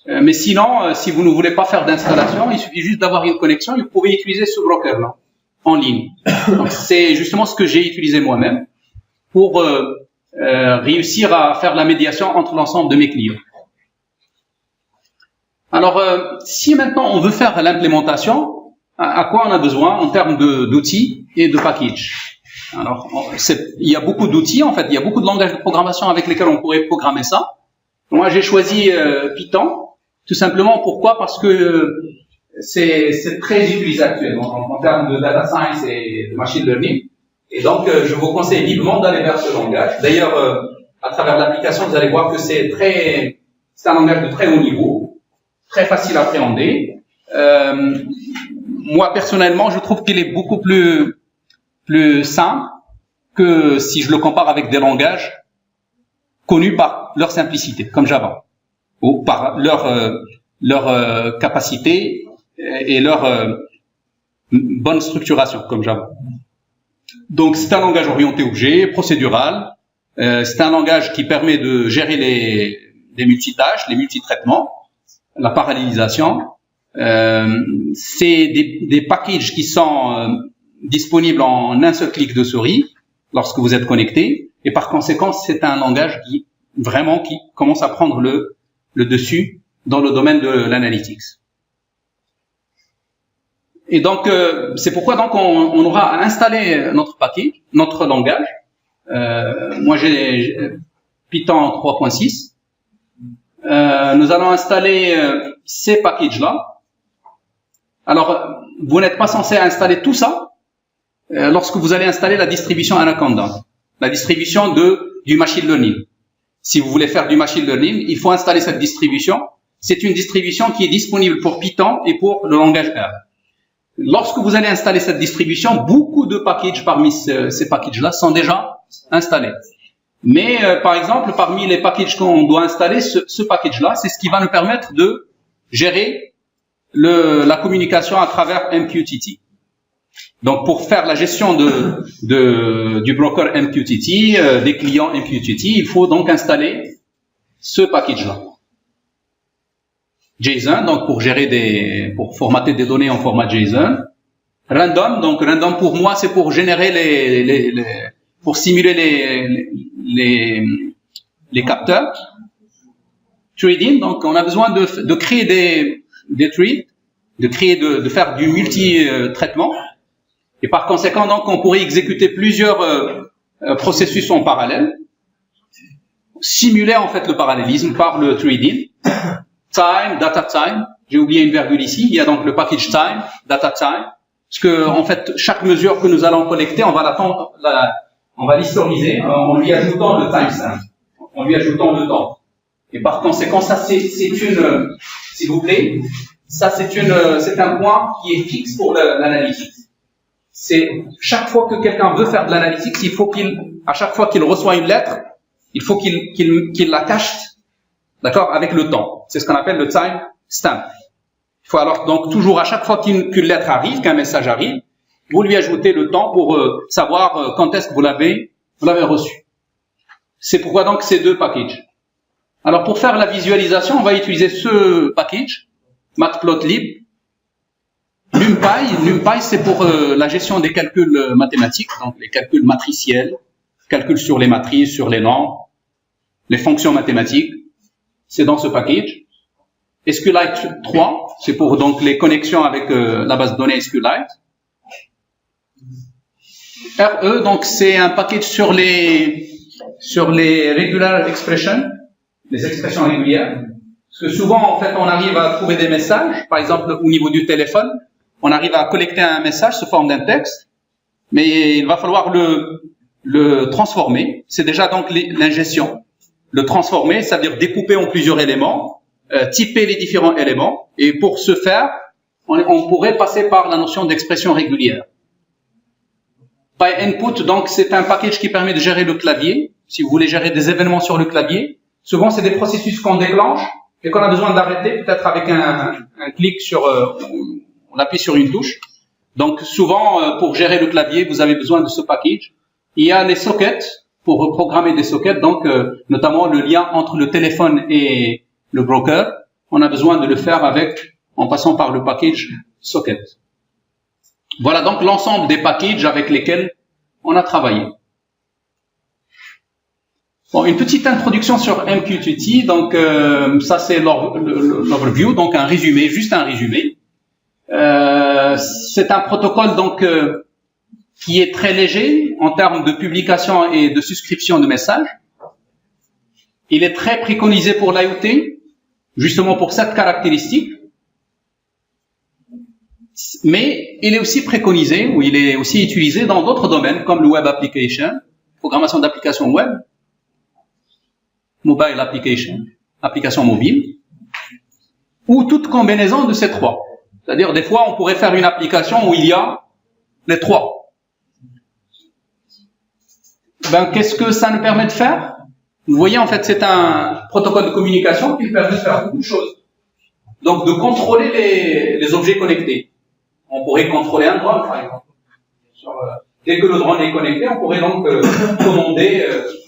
Mais sinon, si vous ne voulez pas faire d'installation, il suffit juste d'avoir une connexion et vous pouvez utiliser ce broker-là en ligne. Donc, c'est justement ce que j'ai utilisé moi-même pour réussir à faire la médiation entre l'ensemble de mes clients. Alors, si maintenant on veut faire l'implémentation, à quoi on a besoin en termes d'outils et de packages? Alors, il y a beaucoup d'outils, en fait, il y a beaucoup de langages de programmation avec lesquels on pourrait programmer ça. Moi, j'ai choisi Python. Tout simplement, pourquoi? Parce que c'est très utilisé actuellement en termes de data science et de machine learning. Et donc, je vous conseille vivement d'aller vers ce langage. D'ailleurs, à travers l'application, vous allez voir que c'est un langage de très haut niveau, très facile à appréhender. Moi, personnellement, je trouve qu'il est beaucoup plus simple que si je le compare avec des langages connus par leur simplicité, comme Java, ou par leur capacité et leur bonne structuration, comme Java. Donc, c'est un langage orienté objet, procédural. C'est un langage qui permet de gérer les multitâches, les multitraitements, la parallélisation. C'est des packages qui sont disponibles en un seul clic de souris lorsque vous êtes connecté. Et par conséquent, c'est un langage qui commence à prendre le dessus dans le domaine de l'analytics. Et donc, c'est pourquoi donc on aura à installer notre package, notre langage. Moi, j'ai Python 3.6. Nous allons installer ces packages-là. Alors, vous n'êtes pas censé installer tout ça lorsque vous allez installer la distribution Anaconda, la distribution du machine learning. Si vous voulez faire du machine learning, il faut installer cette distribution. C'est une distribution qui est disponible pour Python et pour le langage R. Lorsque vous allez installer cette distribution, beaucoup de packages parmi ces packages-là sont déjà installés. Mais par exemple, parmi les packages qu'on doit installer, ce package-là, c'est ce qui va nous permettre de gérer la communication à travers MQTT. Donc, pour faire la gestion du broker MQTT, des clients MQTT, il faut donc installer ce package-là. JSON, donc pour pour formater des données en format JSON. Random, donc random pour moi, c'est pour générer pour simuler les capteurs. Trading, donc on a besoin de créer des trades, de faire du multi-traitement. Et par conséquent, donc, on pourrait exécuter plusieurs processus en parallèle, simuler en fait le parallélisme par le trading. Time, data time, j'ai oublié une virgule ici, il y a donc le package time, data time, parce que en fait, chaque mesure que nous allons collecter, on va l'historiser en lui ajoutant le timestamp, en lui ajoutant le temps. Et par conséquent, ça c'est une, s'il vous plaît, ça c'est un point qui est fixe pour l'analytique. C'est chaque fois que quelqu'un veut faire de l'analytique, il faut à chaque fois qu'il reçoit une lettre, il faut qu'il la cache, d'accord, avec le temps. C'est ce qu'on appelle le time stamp. Il faut alors donc toujours à chaque fois qu'une lettre arrive, qu'un message arrive, vous lui ajoutez le temps pour savoir quand est-ce que vous l'avez reçu. C'est pourquoi donc ces deux packages. Alors pour faire la visualisation, on va utiliser ce package, Matplotlib. NumPy, c'est pour la gestion des calculs mathématiques, donc les calculs matriciels, calculs sur les matrices, sur les nombres, les fonctions mathématiques. C'est dans ce package. SQLite 3, c'est pour donc les connexions avec la base de données SQLite. RE, donc c'est un package sur les regular expressions, les expressions régulières. Parce que souvent, en fait, on arrive à trouver des messages, par exemple au niveau du téléphone, on arrive à collecter un message sous forme d'un texte, mais il va falloir le transformer. C'est déjà donc l'ingestion. Le transformer, c'est-à-dire découper en plusieurs éléments, typer les différents éléments, et pour ce faire, on pourrait passer par la notion d'expression régulière. PyInput, donc c'est un package qui permet de gérer le clavier. Si vous voulez gérer des événements sur le clavier, souvent c'est des processus qu'on déclenche et qu'on a besoin d'arrêter, peut-être avec un clic on appuie sur une touche. Donc souvent, pour gérer le clavier, vous avez besoin de ce package. Il y a les sockets, pour programmer des sockets, donc notamment le lien entre le téléphone et le broker. On a besoin de le faire en passant par le package socket. Voilà donc l'ensemble des packages avec lesquels on a travaillé. Bon, une petite introduction sur MQTT. Donc ça c'est l'overview, donc un résumé, juste un résumé. C'est un protocole donc qui est très léger en termes de publication et de souscription de messages. Il est très préconisé pour l'IoT, justement pour cette caractéristique. Mais il est aussi préconisé, ou il est aussi utilisé dans d'autres domaines, comme le web application, programmation d'applications web, mobile application, application mobile, ou toute combinaison de ces trois. C'est-à-dire, des fois, on pourrait faire une application où il y a les trois. Qu'est-ce que ça nous permet de faire? Vous voyez, en fait, c'est un protocole de communication qui permet de faire beaucoup de choses. Donc, de contrôler les objets connectés. On pourrait contrôler un drone, par exemple. Dès que le drone est connecté, on pourrait donc commander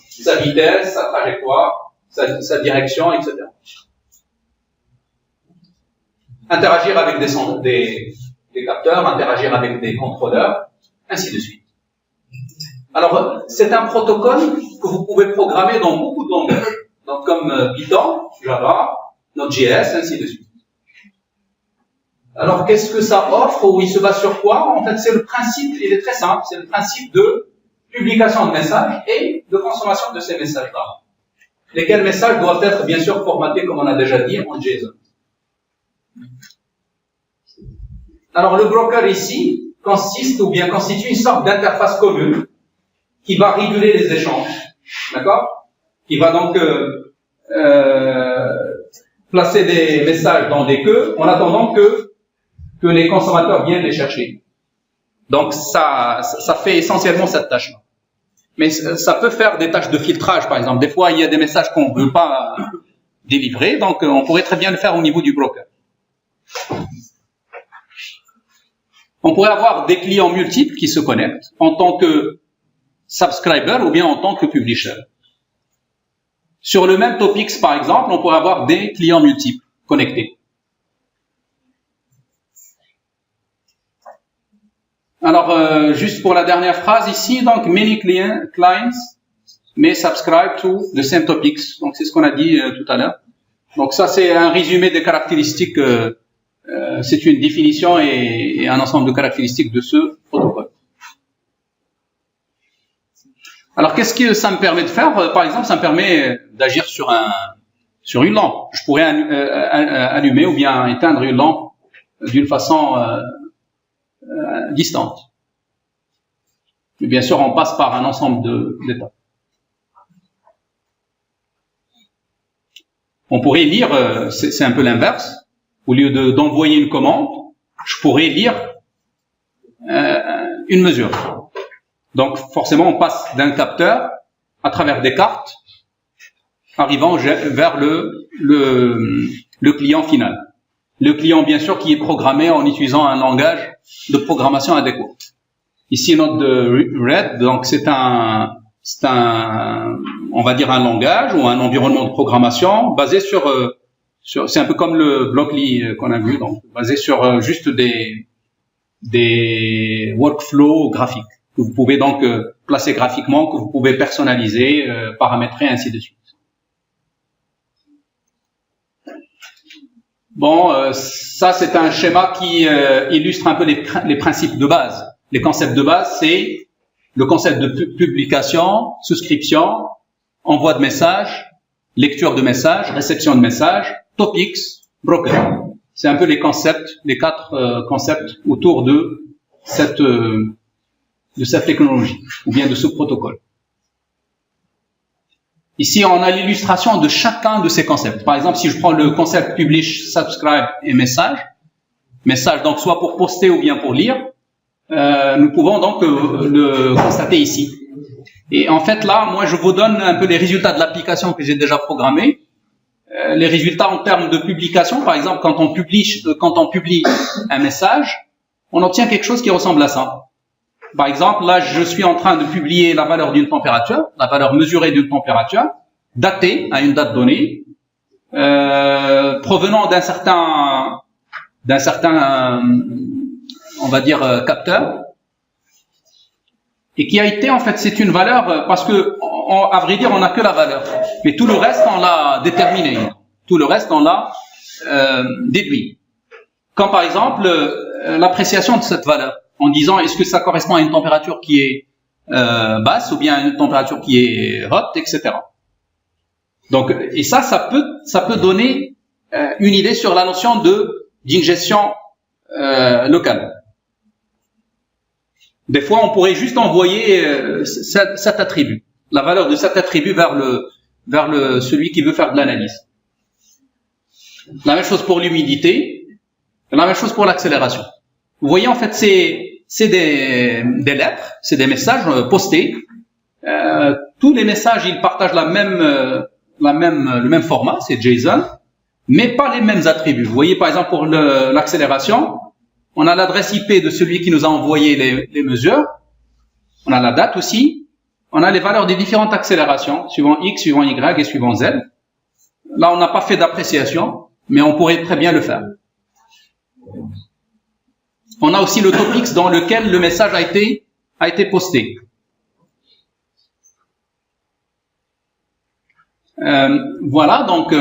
sa vitesse, sa trajectoire, sa direction, etc. Interagir avec des capteurs, interagir avec des contrôleurs, ainsi de suite. Alors, c'est un protocole que vous pouvez programmer dans beaucoup de langages, donc comme Python, Java, Node.js, ainsi de suite. Alors, qu'est-ce que ça offre ou il se base sur quoi? En fait, c'est le principe, il est très simple, c'est le principe de publication de messages et de consommation de ces messages-là. Lesquels messages doivent être bien sûr formatés, comme on a déjà dit, en JSON. Alors, le broker ici constitue une sorte d'interface commune qui va réguler les échanges, d'accord? qui va donc placer des messages dans des queues en attendant que les consommateurs viennent les chercher. Donc ça fait essentiellement cette tâche-là. Mais ça peut faire des tâches de filtrage, par exemple. Des fois, il y a des messages qu'on ne veut pas délivrer, donc on pourrait très bien le faire au niveau du broker. On pourrait avoir des clients multiples qui se connectent en tant que subscriber ou bien en tant que publisher. Sur le même topics, par exemple, on pourrait avoir des clients multiples connectés. Alors, juste pour la dernière phrase ici, donc, many clients may subscribe to the same topics. Donc, c'est ce qu'on a dit tout à l'heure. Donc, ça, c'est un résumé des caractéristiques, c'est une définition et un ensemble de caractéristiques de ce protocole. Alors, qu'est-ce que ça me permet de faire? Par exemple, ça me permet d'agir sur une lampe. Je pourrais allumer ou bien éteindre une lampe d'une façon distante. Mais bien sûr, on passe par un ensemble d'étapes. On pourrait lire, c'est un peu l'inverse. Au lieu d'envoyer une commande, je pourrais lire une mesure. Donc, forcément, on passe d'un capteur à travers des cartes, arrivant vers le client final. Le client, bien sûr, qui est programmé en utilisant un langage de programmation adéquat. Ici, note de RED, donc c'est on va dire un langage ou un environnement de programmation basé sur c'est un peu comme le Blockly qu'on a vu, donc basé sur juste des workflows graphiques que vous pouvez donc placer graphiquement, que vous pouvez personnaliser, paramétrer, ainsi de suite. Bon, ça c'est un schéma qui illustre un peu les principes de base. Les concepts de base, c'est le concept de publication, souscription, envoi de messages, lecture de messages, réception de messages, topics, broker. C'est un peu les quatre concepts autour de cette technologie ou bien de ce protocole. Ici, on a l'illustration de chacun de ces concepts. Par exemple, si je prends le concept publish, subscribe et message donc soit pour poster ou bien pour lire, nous pouvons donc le constater ici. Et en fait, là, moi, je vous donne un peu les résultats de l'application que j'ai déjà programmée. Les résultats en termes de publication, par exemple, quand on publie un message, on obtient quelque chose qui ressemble à ça. Par exemple, là, je suis en train de publier la valeur d'une température, la valeur mesurée d'une température, datée à une date donnée, provenant d'un certain, on va dire, capteur, et qui a été, en fait, c'est une valeur, parce que, à vrai dire, on n'a que la valeur, mais tout le reste, on l'a déterminé, tout le reste, on l'a déduit. Quand, par exemple, l'appréciation de cette valeur, en disant est-ce que ça correspond à une température qui est basse ou bien à une température qui est haute, etc. Donc, et ça peut donner une idée sur la notion d'ingestion locale. Des fois, on pourrait juste envoyer cet attribut, la valeur de cet attribut vers celui qui veut faire de l'analyse. La même chose pour l'humidité, la même chose pour l'accélération. Vous voyez, en fait, c'est des lettres, c'est des messages postés. Tous les messages, ils partagent le même format, c'est JSON, mais pas les mêmes attributs. Vous voyez, par exemple, pour l'accélération, on a l'adresse IP de celui qui nous a envoyé les mesures. On a la date aussi. On a les valeurs des différentes accélérations, suivant X, suivant Y et suivant Z. Là, on n'a pas fait d'appréciation, mais on pourrait très bien le faire. On a aussi le topics dans lequel le message a été posté. Voilà, donc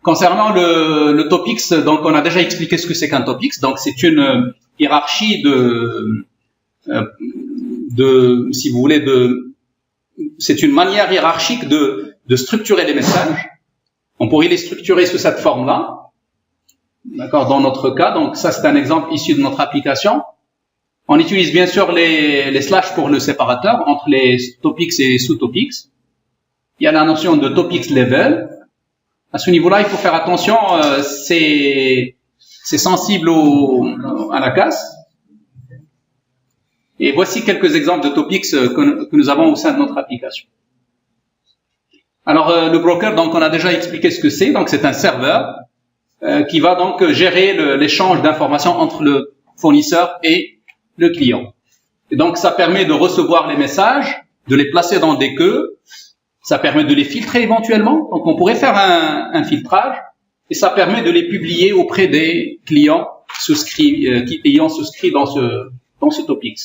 concernant le topics, donc on a déjà expliqué ce que c'est qu'un topics. Donc c'est une hiérarchie si vous voulez, c'est une manière hiérarchique de structurer les messages. On pourrait les structurer sous cette forme-là. D'accord, dans notre cas, donc ça c'est un exemple issu de notre application. On utilise bien sûr les slash pour le séparateur entre les topics et sous-topics. il y a la notion de topics level. À ce niveau-là, il faut faire attention, c'est sensible à la casse. Et voici quelques exemples de topics que nous avons au sein de notre application. Alors, le broker, donc, on a déjà expliqué ce que c'est. Donc, c'est un serveur qui va donc gérer l'échange d'informations entre le fournisseur et le client. Et donc, ça permet de recevoir les messages, de les placer dans des queues. Ça permet de les filtrer éventuellement. Donc, on pourrait faire un filtrage. Et ça permet de les publier auprès des clients ayant souscrit dans ce topics.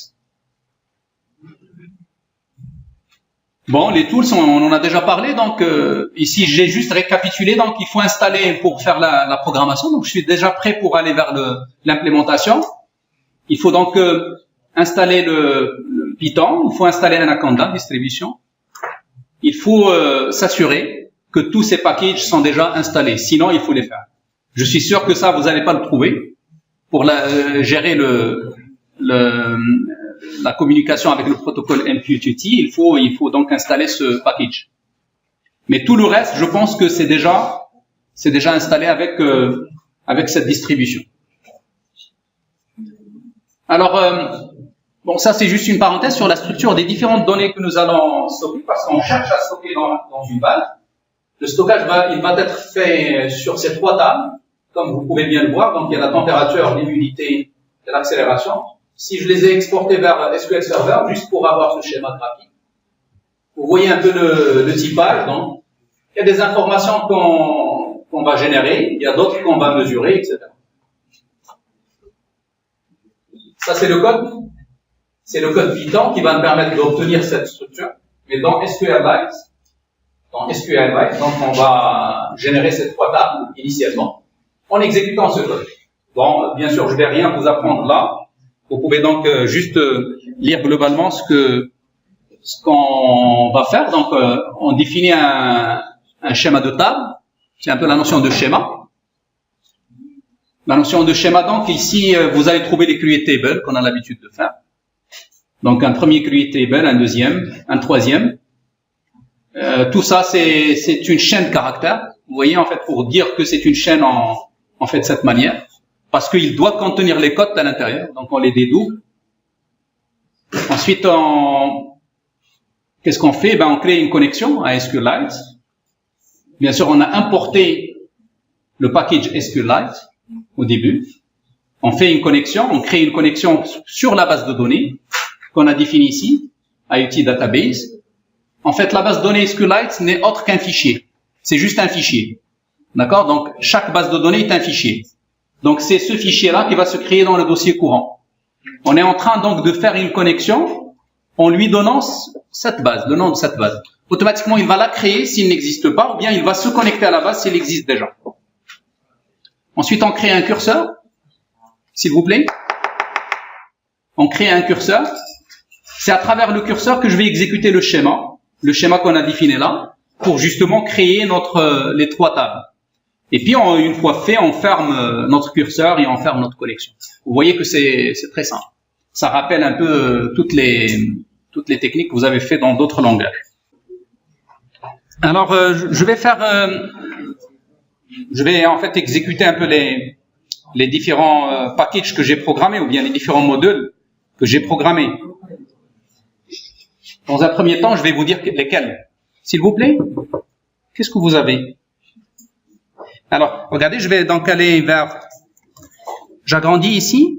Bon, les tools, on en a déjà parlé. Donc, ici, j'ai juste récapitulé. Donc, il faut installer pour faire la programmation. Donc, je suis déjà prêt pour aller vers l'implémentation. Il faut donc installer le Python. Il faut installer Anaconda, distribution. Il faut s'assurer que tous ces packages sont déjà installés. Sinon, il faut les faire. Je suis sûr que ça, vous n'allez pas le trouver. Pour gérer la communication avec le protocole MQTT, il faut donc installer ce package. Mais tout le reste, je pense que c'est déjà installé avec cette distribution. Alors, bon, ça c'est juste une parenthèse sur la structure des différentes données que nous allons stocker, parce qu'on cherche à stocker dans une base. Le stockage il va être fait sur ces trois tables, comme vous pouvez bien le voir. Donc il y a la température, l'humidité et l'accélération. Si je les ai exportés vers SQL Server, juste pour avoir ce schéma graphique, vous voyez un peu le typage. Donc, il y a des informations qu'on va générer, il y a d'autres qu'on va mesurer, etc. Ça, c'est le code. C'est le code Python qui va me permettre d'obtenir cette structure. Mais dans SQLite, donc on va générer ces trois tables initialement en exécutant ce code. Bon, bien sûr, je vais rien vous apprendre là. Vous pouvez donc juste lire globalement ce qu'on va faire. Donc, on définit un schéma de table. C'est un peu la notion de schéma. La notion de schéma, donc, ici, vous allez trouver les create tables qu'on a l'habitude de faire. Donc, un premier create table, un deuxième, un troisième. Tout ça, c'est une chaîne de caractères. Vous voyez, en fait, pour dire que c'est une chaîne en fait, de cette manière. Parce qu'il doit contenir les codes à l'intérieur, donc on les dédouble. Ensuite, qu'est-ce qu'on fait? On crée une connexion à SQLite. Bien sûr, on a importé le package SQLite au début. On fait une connexion, on crée une connexion sur la base de données qu'on a définie ici, IoT Database. En fait, la base de données SQLite n'est autre qu'un fichier. C'est juste un fichier. D'accord? Donc, chaque base de données est un fichier. Donc, c'est ce fichier-là qui va se créer dans le dossier courant. On est en train donc de faire une connexion en lui donnant cette base, le nom de cette base. Automatiquement, il va la créer s'il n'existe pas, ou bien il va se connecter à la base s'il existe déjà. Ensuite, on crée un curseur, s'il vous plaît. On crée un curseur. C'est à travers le curseur que je vais exécuter le schéma qu'on a défini là, pour justement créer les trois tables. Et puis, une fois fait, on ferme notre curseur et on ferme notre connexion. Vous voyez que c'est très simple. Ça rappelle un peu toutes les techniques que vous avez fait dans d'autres langages. Alors, je vais en fait exécuter un peu les différents packages que j'ai programmés, ou bien les différents modules que j'ai programmés. Dans un premier temps, je vais vous dire lesquels. S'il vous plaît, qu'est-ce que vous avez? Alors, regardez, je vais donc aller vers... J'agrandis ici.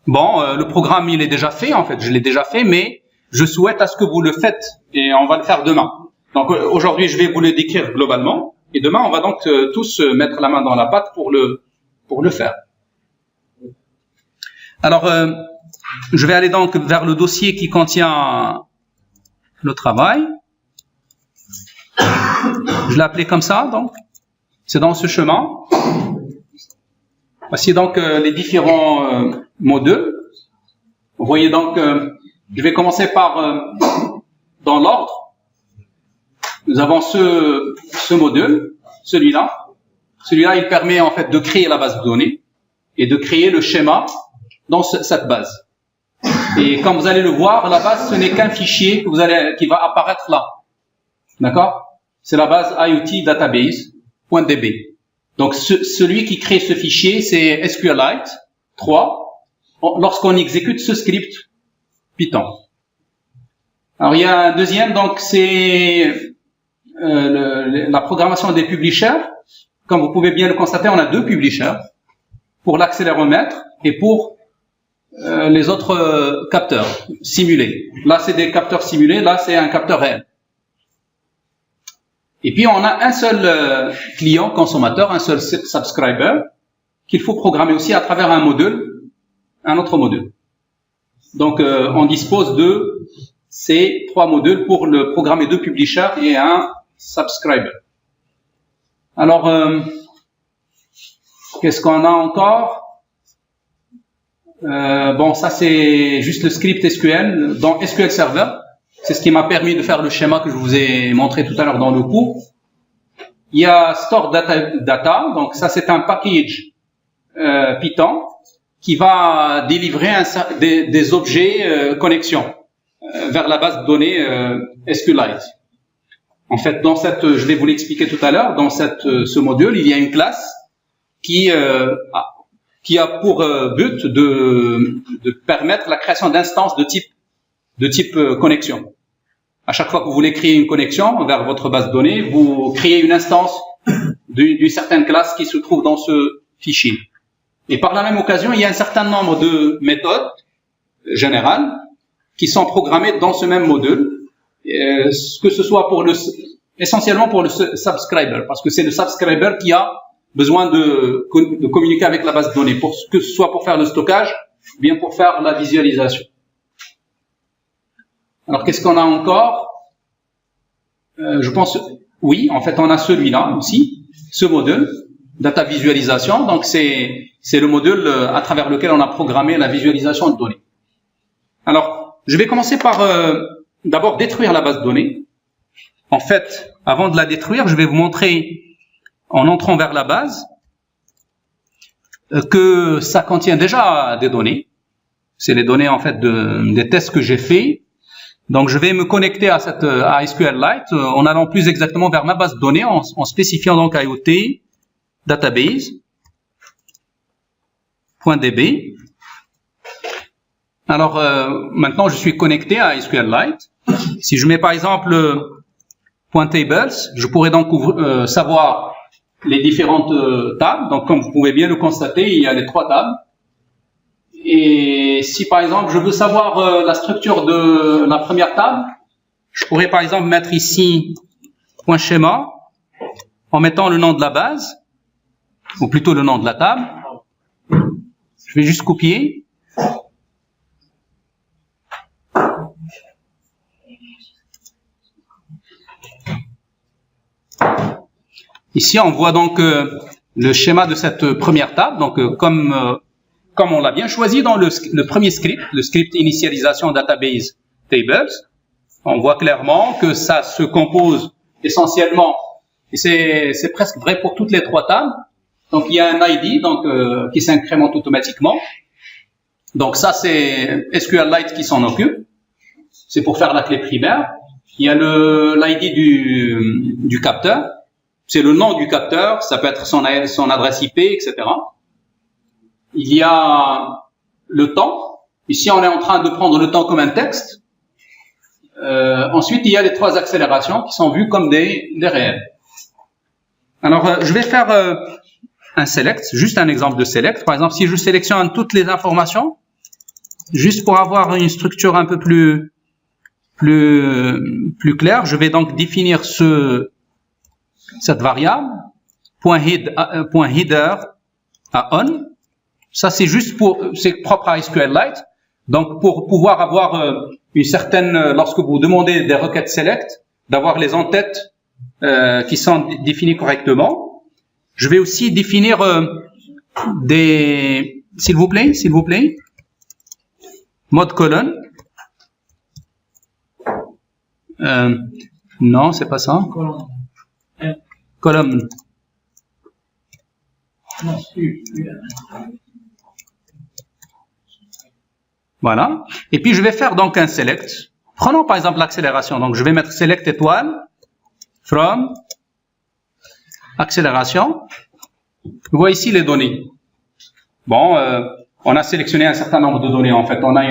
Bon, le programme, il est déjà fait, en fait, je l'ai déjà fait, mais je souhaite à ce que vous le faites, et on va le faire demain. Donc, aujourd'hui, je vais vous le décrire globalement, et demain, on va donc tous mettre la main dans la pâte pour le faire. Alors, je vais aller donc vers le dossier qui contient le travail. Je l'ai appelé comme ça, donc. C'est dans ce chemin. Voici donc les différents modules. Vous voyez donc, je vais commencer par, dans l'ordre. Nous avons ce module, celui-là. Celui-là, il permet en fait de créer la base de données et de créer le schéma dans cette base. Et comme vous allez le voir, la base, ce n'est qu'un fichier qui va apparaître là. D'accord? C'est la base IoT database.db. Donc, celui qui crée ce fichier, c'est SQLite 3, lorsqu'on exécute ce script Python. Alors, il y a un deuxième, donc c'est la programmation des publishers. Comme vous pouvez bien le constater, on a deux publishers pour l'accéléromètre et pour les autres capteurs simulés. Là, c'est des capteurs simulés, là, c'est un capteur réel. Et puis, on a un seul client consommateur, un seul subscriber, qu'il faut programmer aussi à travers un module, un autre module. Donc, on dispose de ces trois modules pour le programmer deux publishers et un subscriber. Alors, qu'est-ce qu'on a encore? Bon, ça c'est juste le script SQL dans SQL Server. C'est ce qui m'a permis de faire le schéma que je vous ai montré tout à l'heure dans le cours. Il y a Store Data, donc ça c'est un package Python qui va délivrer des objets connexion vers la base de données SQLite. En fait, je vais vous l'expliquer tout à l'heure, dans ce module, il y a une classe qui a pour but de permettre la création d'instances de type connexion. À chaque fois que vous voulez créer une connexion vers votre base de données, vous créez une instance d'une certaine classe qui se trouve dans ce fichier. Et par la même occasion, il y a un certain nombre de méthodes générales qui sont programmées dans ce même module, que ce soit essentiellement pour le subscriber, parce que c'est le subscriber qui a besoin de communiquer avec la base de données, que ce soit pour faire le stockage, ou bien pour faire la visualisation. Alors, qu'est-ce qu'on a encore? Je pense, oui, en fait, on a celui-là aussi, ce module, data visualisation. Donc, c'est le module à travers lequel on a programmé la visualisation de données. Alors, je vais commencer par d'abord détruire la base de données. En fait, avant de la détruire, je vais vous montrer, en entrant vers la base, que ça contient déjà des données. C'est les données, en fait, des tests que j'ai faits. Donc, je vais me connecter à SQLite en allant plus exactement vers ma base de données, en spécifiant donc IoT database.db. Alors, maintenant, je suis connecté à SQLite. Si je mets, par exemple, .tables, je pourrais donc savoir les différentes tables. Donc, comme vous pouvez bien le constater, il y a les trois tables. Et si, par exemple, je veux savoir la structure de la première table, je pourrais, par exemple, mettre ici .schéma en mettant le nom de la base, ou plutôt le nom de la table. Je vais juste copier. Ici, on voit donc le schéma de cette première table. Donc, comme on l'a bien choisi dans le premier script, le script initialisation database tables, on voit clairement que ça se compose essentiellement, et c'est presque vrai pour toutes les trois tables. Donc, il y a un ID qui s'incrémente automatiquement. Donc, ça, c'est SQLite qui s'en occupe. C'est pour faire la clé primaire. Il y a l'ID du capteur. C'est le nom du capteur, ça peut être son adresse IP, etc. Il y a le temps. Ici, on est en train de prendre le temps comme un texte. Ensuite, il y a les trois accélérations qui sont vues comme des réels. Alors, je vais faire un select, juste un exemple de select. Par exemple, si je sélectionne toutes les informations, juste pour avoir une structure un peu plus claire, je vais donc définir cette variable .header à on. Ça, c'est juste c'est propre à SQLite. Donc, pour pouvoir avoir une certaine, lorsque vous demandez des requêtes select, d'avoir les en-têtes qui sont définies correctement. Je vais aussi définir s'il vous plaît, mode colonne. Non, c'est pas ça. Colonne. Voilà. Et puis je vais faire donc un select. Prenons par exemple l'accélération. Donc je vais mettre select étoile from accélération. Je vois ici les données. Bon, on a sélectionné un certain nombre de données en fait. On a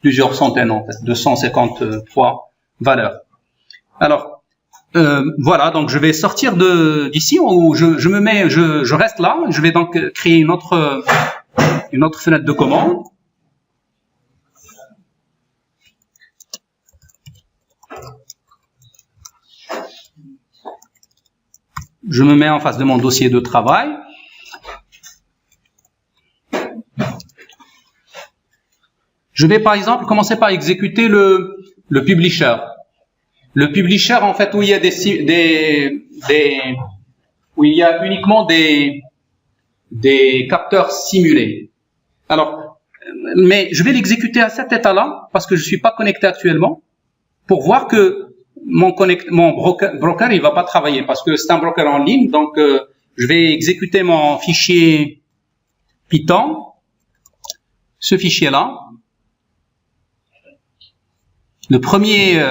plusieurs centaines en fait, 253 valeurs. Alors voilà, donc je vais sortir d'ici où je reste là. Je vais donc créer une autre fenêtre de commande. Je me mets en face de mon dossier de travail. Je vais par exemple commencer par exécuter le publisher. Le publisher, en fait, où il y a où il y a uniquement des capteurs simulés. Alors, mais je vais l'exécuter à cet état-là parce que je suis pas connecté actuellement pour voir que mon broker il va pas travailler parce que c'est un broker en ligne. Donc, je vais exécuter mon fichier Python, ce fichier-là. Le premier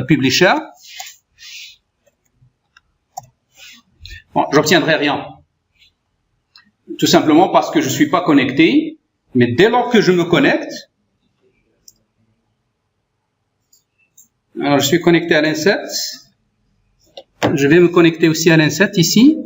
publisher, bon, j'obtiendrai rien. Tout simplement parce que je suis pas connecté. Mais dès lors que je me connecte, alors je suis connecté à l'inset. Je vais me connecter aussi à l'inset ici.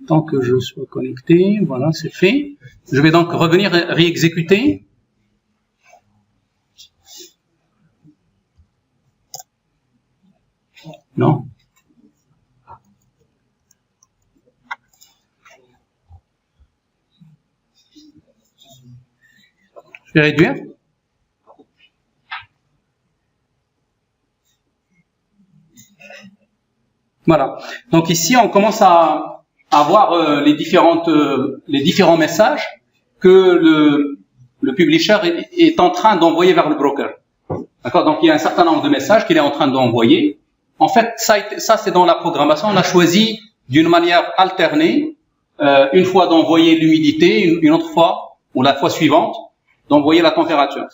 Tant que je sois connecté, voilà, c'est fait. Je vais donc revenir réexécuter. Non. Je vais réduire. Voilà. Donc ici, on commence à avoir les différents messages que le publisher est en train d'envoyer vers le broker. D'accord? Donc il y a un certain nombre de messages qu'il est en train d'envoyer. En fait, ça c'est dans la programmation. On a choisi d'une manière alternée, une fois d'envoyer l'humidité, une autre fois, ou la fois suivante, d'envoyer la température.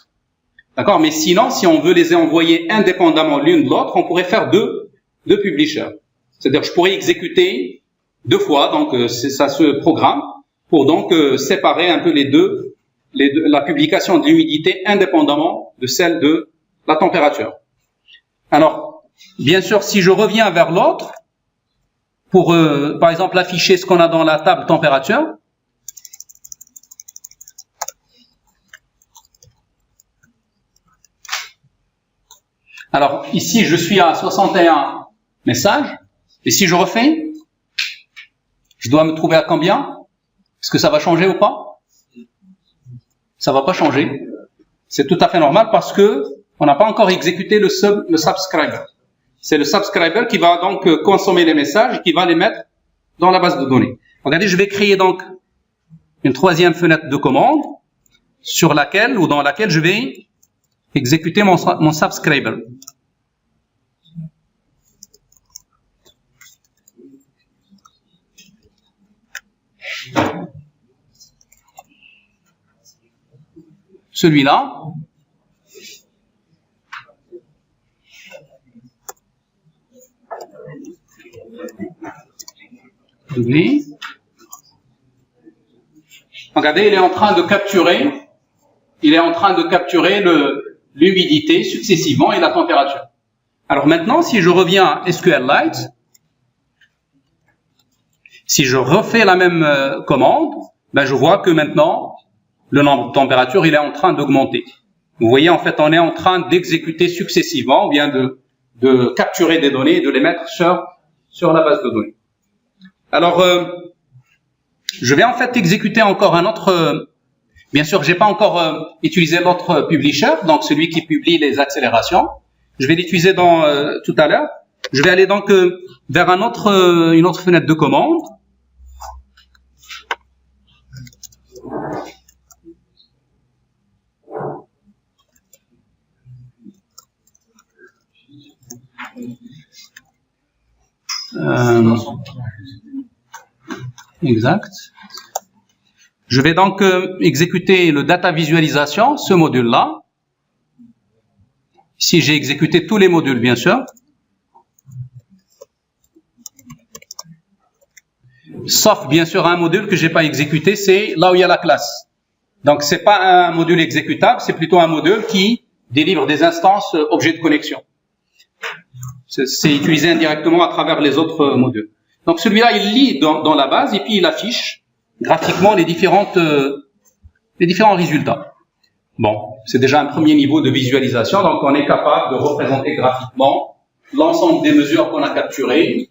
D'accord? Mais sinon, si on veut les envoyer indépendamment l'une de l'autre, on pourrait faire deux publishers. C'est-à-dire, je pourrais exécuter deux fois, donc ça se programme pour donc séparer un peu les deux, la publication de l'humidité indépendamment de celle de la température. Alors, bien sûr, si je reviens vers l'autre, pour par exemple afficher ce qu'on a dans la table température, alors ici je suis à 61 messages, et si je refais, je dois me trouver à combien? Est-ce que ça va changer ou pas? Ça va pas changer. C'est tout à fait normal parce que on n'a pas encore exécuté le subscriber. C'est le subscriber qui va donc consommer les messages et qui va les mettre dans la base de données. Regardez, je vais créer donc une troisième fenêtre de commande sur laquelle ou dans laquelle je vais exécuter mon subscriber. Celui-là, regardez, il est en train de capturer l'humidité successivement et la température. Alors maintenant, si je reviens à SQLite, si je refais la même commande, ben je vois que maintenant, le nombre de températures, il est en train d'augmenter. Vous voyez, en fait, on est en train d'exécuter successivement, ou bien de capturer des données et de les mettre sur la base de données. Alors, je vais en fait exécuter encore un autre... bien sûr, j'ai pas encore utilisé l'autre publisher, donc celui qui publie les accélérations. Je vais l'utiliser tout à l'heure. Je vais aller donc vers une autre fenêtre de commande. Exact. Je vais donc exécuter le data visualisation, ce module-là. Ici, j'ai exécuté tous les modules, bien sûr. Sauf, bien sûr, un module que j'ai pas exécuté, c'est là où il y a la classe. Donc, c'est pas un module exécutable, c'est plutôt un module qui délivre des instances objets de connexion. C'est utilisé indirectement à travers les autres modules. Donc, celui-là, il lit dans la base et puis il affiche graphiquement les différents résultats. Bon, c'est déjà un premier niveau de visualisation, donc on est capable de représenter graphiquement l'ensemble des mesures qu'on a capturées.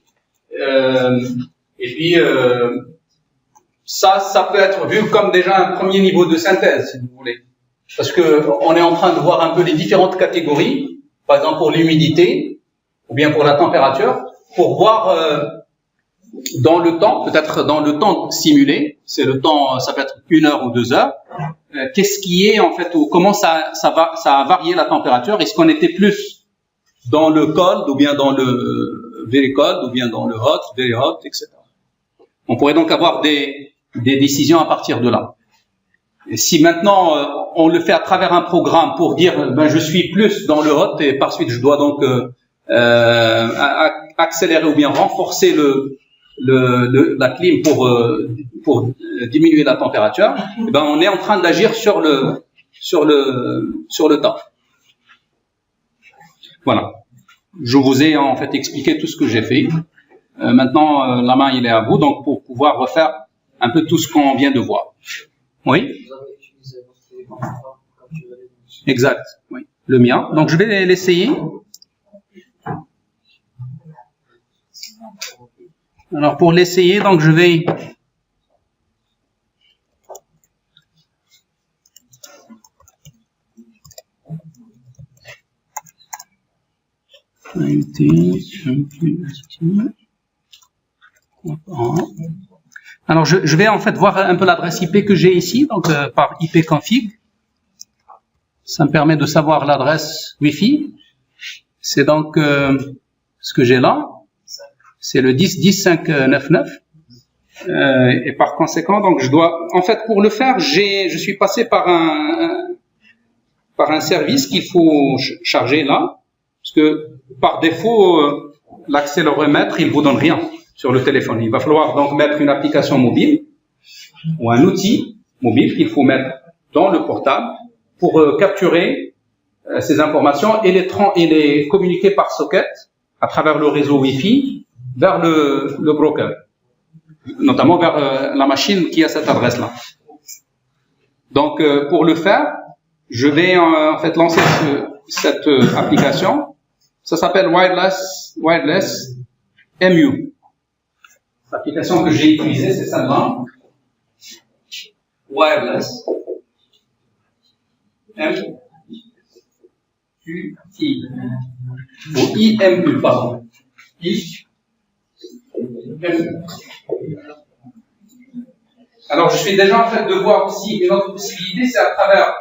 Et puis, ça peut être vu comme déjà un premier niveau de synthèse, si vous voulez. Parce que on est en train de voir un peu les différentes catégories, par exemple pour l'humidité, ou bien pour la température, pour voir dans le temps, peut-être dans le temps simulé, c'est le temps, ça peut être 1 heure ou 2 heures, qu'est-ce qui est en fait, ou comment ça a varié la température, est-ce qu'on était plus dans le cold, ou bien dans le very cold, ou bien dans le hot, very hot, etc. On pourrait donc avoir des décisions à partir de là. Et si maintenant on le fait à travers un programme pour dire ben je suis plus dans le hot et par suite je dois donc accélérer ou bien renforcer la clim pour diminuer la température, eh ben on est en train d'agir sur le temps. Voilà. Je vous ai en fait expliqué tout ce que j'ai fait. Maintenant, la main il est à vous, donc pour pouvoir refaire un peu tout ce qu'on vient de voir. Oui. Exact. Oui. Le mien. Donc je vais l'essayer. Alors pour l'essayer, donc je vais alors je vais en fait voir un peu l'adresse IP que j'ai ici, donc par ipconfig. Ça me permet de savoir l'adresse Wi-Fi. C'est donc ce que j'ai là. C'est le 10.10.5.9.9. Et par conséquent, donc je dois, en fait, pour le faire, je suis passé par un service qu'il faut charger là, parce que par défaut, l'accéléromètre, il vous donne rien sur le téléphone. Il va falloir donc mettre une application mobile ou un outil mobile qu'il faut mettre dans le portable pour capturer ces informations et les communiquer par socket à travers le réseau Wi-Fi vers le broker, notamment vers la machine qui a cette adresse-là. Donc, pour le faire, je vais en fait lancer cette application. Ça s'appelle Wireless MU. L'application que j'ai utilisée, c'est celle-là. Wireless MU. Ou IMU, pardon. Alors, je suis déjà en train de voir aussi une autre possibilité, c'est à travers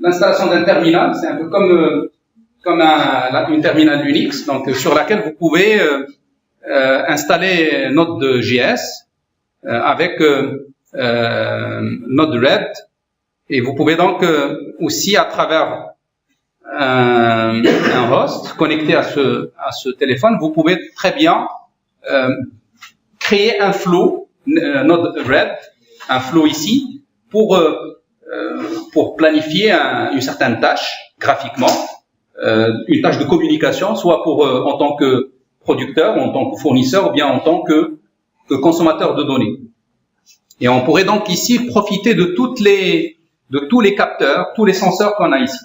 l'installation d'un terminal. C'est un peu comme une terminal Unix, donc sur laquelle vous pouvez installer Node.js avec Node-RED, et vous pouvez donc aussi à travers un host connecté à ce téléphone, vous pouvez très bien créer un flow Node-RED, un flow ici pour planifier une certaine tâche graphiquement, une tâche de communication, soit en tant que producteur, ou en tant que fournisseur, ou bien en tant que consommateur de données. Et on pourrait donc ici profiter de tous les capteurs, tous les senseurs qu'on a ici.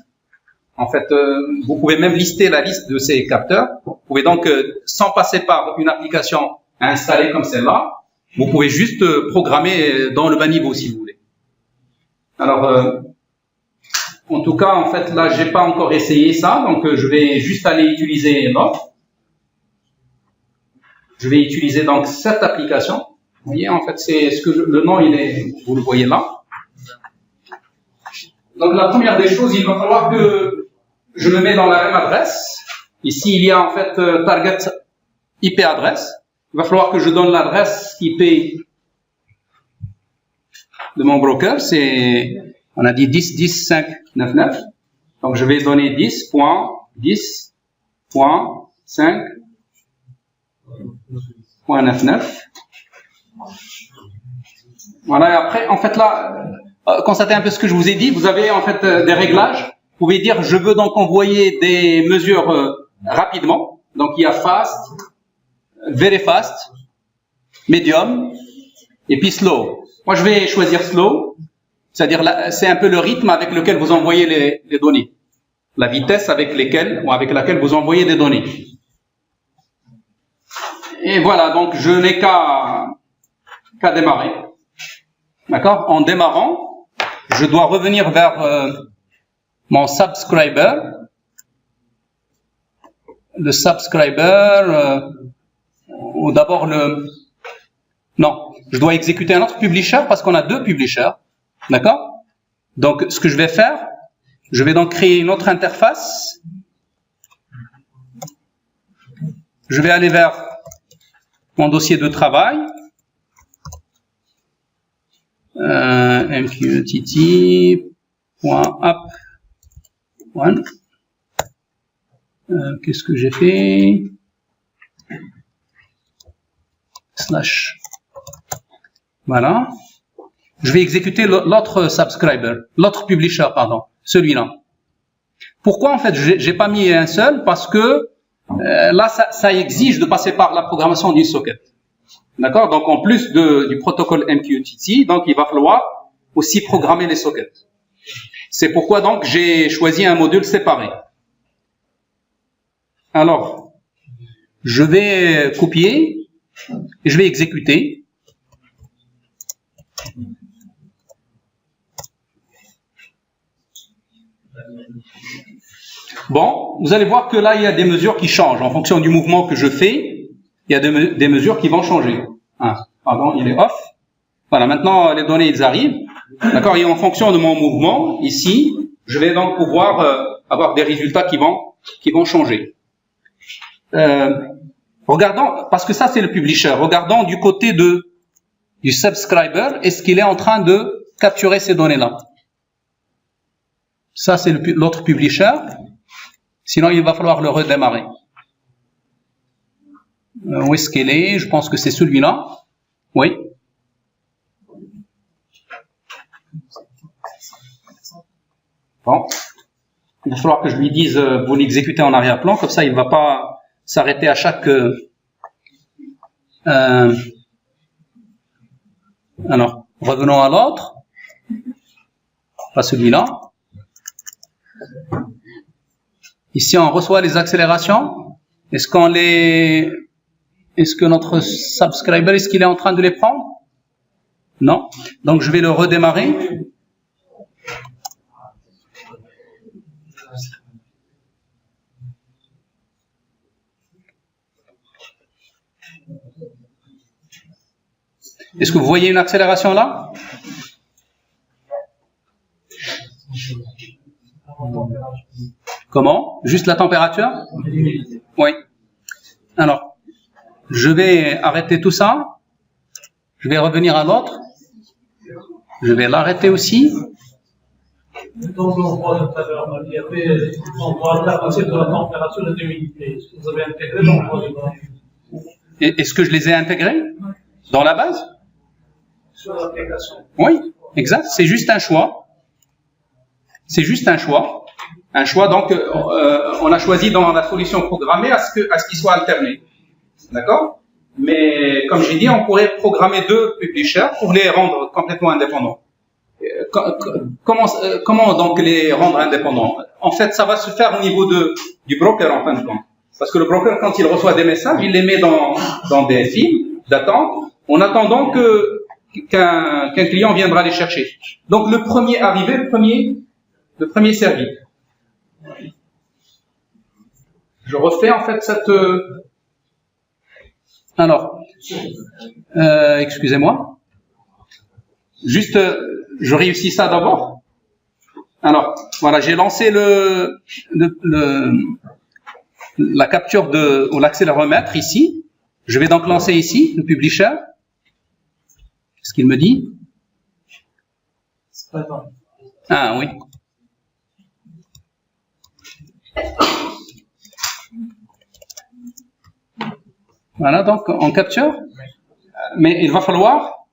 En fait, vous pouvez même lister la liste de ces capteurs. Vous pouvez donc, sans passer par une application à installer comme celle-là, vous pouvez juste programmer dans le bas niveau si vous voulez. Alors, en tout cas, en fait, là, j'ai pas encore essayé ça, donc je vais juste aller utiliser Node. Je vais utiliser donc cette application. Vous voyez, en fait, c'est le nom, vous le voyez là. Donc, la première des choses, il va falloir que je me mets dans la même adresse. Ici, il y a en fait target IP adresse. il va falloir que je donne l'adresse IP de mon broker. On a dit 10.10.5.99. Donc, je vais donner 10.10.5.99. Voilà, et après, en fait, là, constatez un peu ce que je vous ai dit. Vous avez, en fait, des réglages. Vous pouvez dire, je veux donc envoyer des mesures rapidement. Donc, il y a fast, very fast, medium, et puis slow. Moi, je vais choisir slow. C'est-à-dire, c'est un peu le rythme avec lequel vous envoyez les données. La vitesse avec laquelle vous envoyez des données. Et voilà, donc, je n'ai qu'à démarrer. D'accord? En démarrant, je dois revenir vers mon subscriber. Le subscriber, ou d'abord non, je dois exécuter un autre publisher parce qu'on a deux publishers. D'accord? Donc, ce que je vais faire, je vais donc créer une autre interface. Je vais aller vers mon dossier de travail. mqtt.app1. Qu'est-ce que j'ai fait? Slash. Voilà. Je vais exécuter l'autre subscriber, l'autre publisher, pardon, celui-là. Pourquoi en fait j'ai pas mis un seul? Parce que là ça exige de passer par la programmation d'une socket. D'accord? Donc en plus du protocole MQTT, donc il va falloir aussi programmer les sockets. C'est pourquoi donc j'ai choisi un module séparé. Alors, je vais copier et je vais exécuter. Bon, vous allez voir que là, il y a des mesures qui changent. En fonction du mouvement que je fais, il y a des mesures qui vont changer. Ah, pardon, il est off. Voilà, maintenant, les données, ils arrivent. D'accord, et en fonction de mon mouvement, ici, je vais donc pouvoir avoir des résultats qui vont changer. Regardons, parce que ça, c'est le publisher. Regardons du côté du subscriber, est-ce qu'il est en train de capturer ces données-là? Ça, c'est l'autre publisher. Sinon, il va falloir le redémarrer. Où est-ce qu'il est? Je pense que c'est celui-là. Oui. Bon. Il va falloir que je lui dise, vous l'exécutez en arrière-plan, comme ça, il ne va pas s'arrêter à chaque... Alors, revenons à l'autre. Pas celui-là. Ici, on reçoit les accélérations. Est-ce que notre subscriber, est-ce qu'il est en train de les prendre? Non. Donc, je vais le redémarrer. Est-ce que vous voyez une accélération là? Comment? Juste la température? Oui. Alors, je vais arrêter tout ça. Je vais revenir à l'autre. Je vais l'arrêter aussi. Donc, on voit tout à l'heure, on voit la partie de la température et de l'humidité. Est-ce que vous avez intégré l'emploi des données? Est-ce que je les ai intégrés dans la base? Sur l'application. Oui, exact. C'est juste un choix. C'est juste un choix. Un choix, donc, on a choisi dans la solution programmée à ce qu'il soit alterné. D'accord? Mais, comme j'ai dit, on pourrait programmer deux publishers pour les rendre complètement indépendants. Comment donc les rendre indépendants? En fait, ça va se faire au niveau du broker, en fin de compte. Parce que le broker, quand il reçoit des messages, il les met dans des files d'attente, en attendant qu'un client viendra les chercher. Donc, le premier arrivé, le premier servi. Je refais en fait cette... Alors, excusez-moi. Juste, je réussis ça d'abord. Alors, voilà, j'ai lancé la capture ou l'accéléromètre ici. Je vais donc lancer ici le publisher. Qu'est-ce qu'il me dit? Ah oui. Voilà, donc on capture. Mais il va falloir,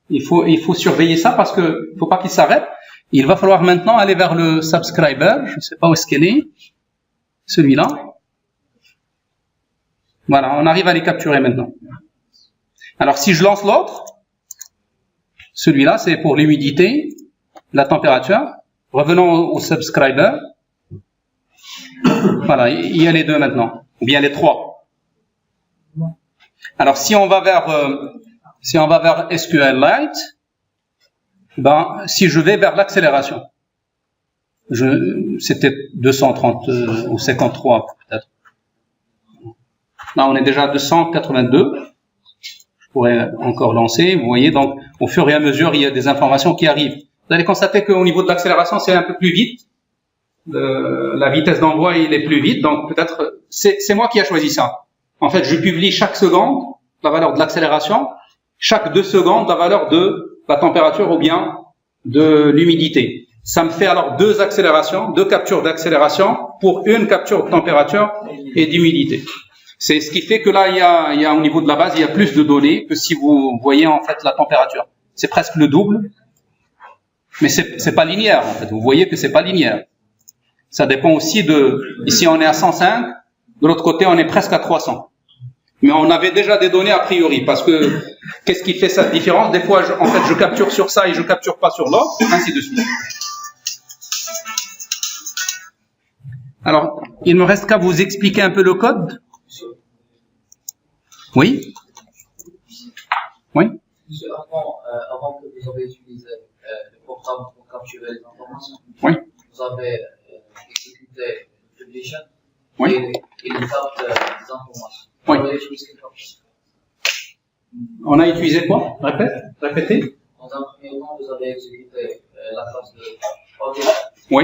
il faut surveiller ça parce que faut pas qu'il s'arrête. Il va falloir maintenant aller vers le subscriber. Je ne sais pas où est-ce qu'il est. Celui-là. Voilà, on arrive à les capturer maintenant. Alors si je lance l'autre, celui-là c'est pour l'humidité, la température. Revenons au subscriber. Voilà, il y a les deux maintenant, ou bien les trois. Alors si on va vers SQLite, ben si je vais vers l'accélération, c'était 230 ou 53 peut-être. Là on est déjà à 282. Je pourrais encore lancer. Vous voyez, donc au fur et à mesure il y a des informations qui arrivent. Vous allez constater qu'au niveau de l'accélération c'est un peu plus vite. La vitesse d'envoi il est plus vite, donc peut-être c'est moi qui ai choisi ça. En fait, je publie chaque seconde la valeur de l'accélération, chaque 2 secondes la valeur de la température ou bien de l'humidité. Ça me fait alors 2 accélérations, 2 captures d'accélération pour une capture de température et d'humidité. C'est ce qui fait que là il y a au niveau de la base il y a plus de données que si vous voyez en fait la température. C'est presque le double, mais c'est pas linéaire en fait. Vous voyez que c'est pas linéaire. Ça dépend aussi ici on est à 105, de l'autre côté on est presque à 300. Mais on avait déjà des données a priori, parce que qu'est-ce qui fait cette différence? Des fois, je capture sur ça et je capture pas sur l'autre, ainsi de suite. Alors, il me reste qu'à vous expliquer un peu le code. Oui? Oui? Avant que vous avez utilisé le programme pour capturer les informations, oui. Vous avez exécuté le publisher oui. Et il capte des informations. Oui. On a utilisé quoi? Répétez. Dans un premier temps, vous avez exécuté la phase de package. Oui.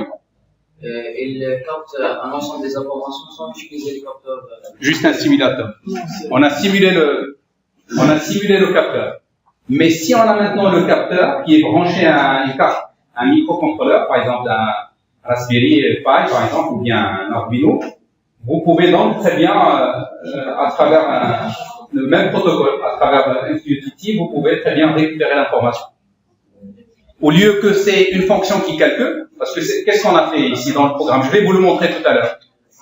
Il capte un ensemble des informations sans utiliser le capteur. Juste un simulateur. On a simulé le capteur. Mais si on a maintenant le capteur qui est branché à un microcontrôleur, par exemple un Raspberry Pi, par exemple, ou bien un Arduino, vous pouvez donc très bien, à travers le même protocole, à travers MQTT, vous pouvez très bien récupérer l'information. Au lieu que c'est une fonction qui calcule, parce que qu'est-ce qu'on a fait ici dans le programme? Je vais vous le montrer tout à l'heure.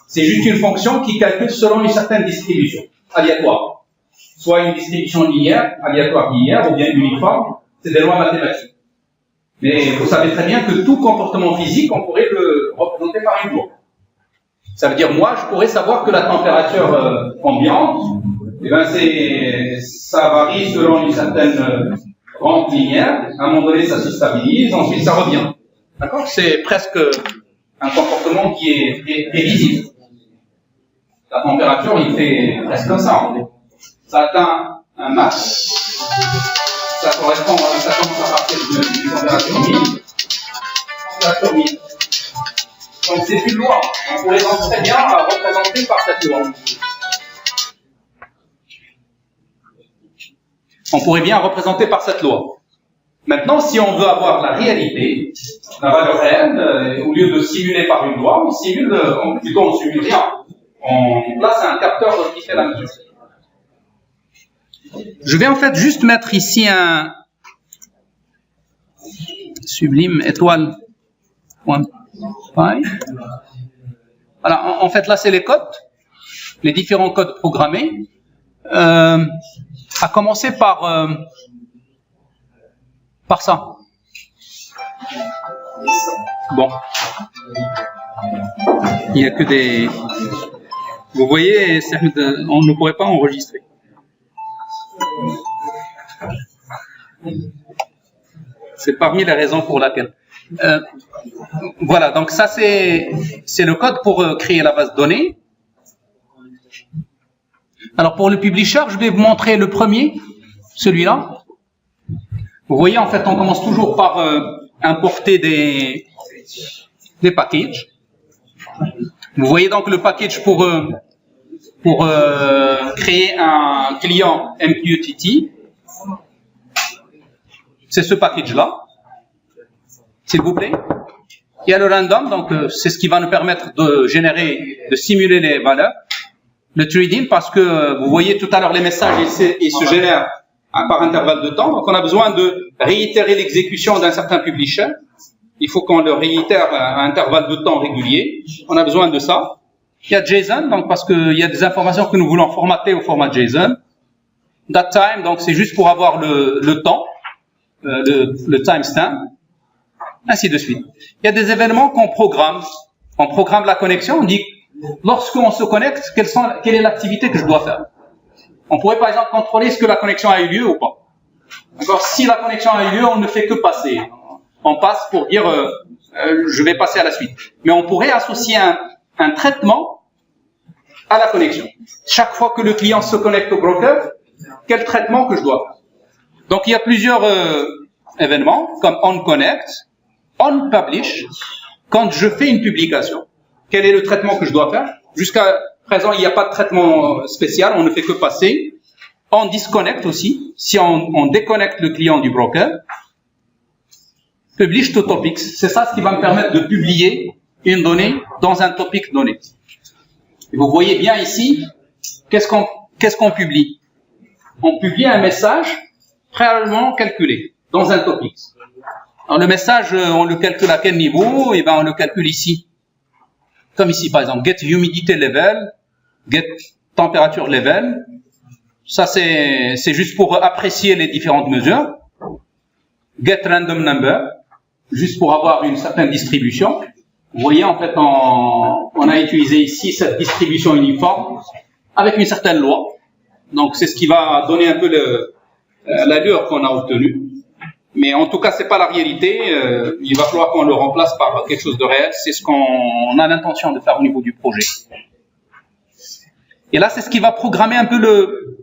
C'est juste une fonction qui calcule selon une certaine distribution aléatoire. Soit une distribution linéaire, aléatoire linéaire, ou bien uniforme, c'est des lois mathématiques. Mais vous savez très bien que tout comportement physique, on pourrait le représenter par une loi. Ça veut dire, moi, je pourrais savoir que la température ambiante, eh ben, ça varie selon une certaine rampe linéaire. À un moment donné, ça se stabilise, ensuite ça revient. D'accord? C'est presque un comportement qui est visible. La température, il fait presque comme ça. Ça atteint un max. Ça correspond, ça commence à partir d'une température 1000. Température 1000. Donc c'est une loi. On pourrait donc très bien la représenter par cette loi. On pourrait bien représenter par cette loi. Maintenant, si on veut avoir la réalité, la valeur réelle, au lieu de simuler par une loi, on simule rien. On place un capteur qui fait la même chose. Je vais en fait juste mettre ici un sublime étoile. Voilà, en fait là c'est les codes, les différents codes programmés, à commencer par ça. Bon, il n'y a que des... Vous voyez, on ne pourrait pas enregistrer. C'est parmi les raisons pour laquelle. Voilà, donc ça c'est le code pour créer la base de données. Alors pour le publisher, je vais vous montrer le premier, celui-là. Vous voyez, en fait, on commence toujours par importer des packages. Vous voyez donc le package pour pour créer un client MQTT. C'est ce package-là. S'il vous plaît. Il y a le random, donc c'est ce qui va nous permettre de générer, de simuler les valeurs. Le trading, parce que vous voyez tout à l'heure les messages, ils se génèrent par intervalle de temps. Donc on a besoin de réitérer l'exécution d'un certain publisher. Il faut qu'on le réitère à intervalle de temps régulier. On a besoin de ça. Il y a JSON, donc parce qu'il y a des informations que nous voulons formater au format JSON. Datetime, donc c'est juste pour avoir le temps, le timestamp, ainsi de suite. Il y a des événements qu'on programme. On programme la connexion, on dit lorsqu'on se connecte, quelle est l'activité que je dois faire. On pourrait par exemple contrôler est-ce que la connexion a eu lieu ou pas. D'accord. Si la connexion a eu lieu, on ne fait que passer. On passe pour dire je vais passer à la suite. Mais on pourrait associer un traitement à la connexion. Chaque fois que le client se connecte au broker, quel traitement que je dois faire. Donc il y a plusieurs événements comme onConnect, onPublish. Quand je fais une publication, quel est le traitement que je dois faire? Jusqu'à présent, il n'y a pas de traitement spécial, on ne fait que passer. On disconnect aussi, si on déconnecte le client du broker. Publish to topics, c'est ça ce qui va me permettre de publier une donnée dans un topic donné. Et vous voyez bien ici, qu'est-ce qu'on publie? On publie un message préalablement calculé dans un topic. Alors le message, on le calcule à quel niveau? Eh ben, on le calcule ici. Comme ici, par exemple, get humidity level, get temperature level. Ça, c'est juste pour apprécier les différentes mesures. Get random number, juste pour avoir une certaine distribution. Vous voyez, en fait, on a utilisé ici cette distribution uniforme avec une certaine loi. Donc, c'est ce qui va donner un peu l'allure qu'on a obtenue. Mais en tout cas, c'est pas la réalité. Il va falloir qu'on le remplace par quelque chose de réel. C'est ce qu'on a l'intention de faire au niveau du projet. Et là, c'est ce qui va programmer un peu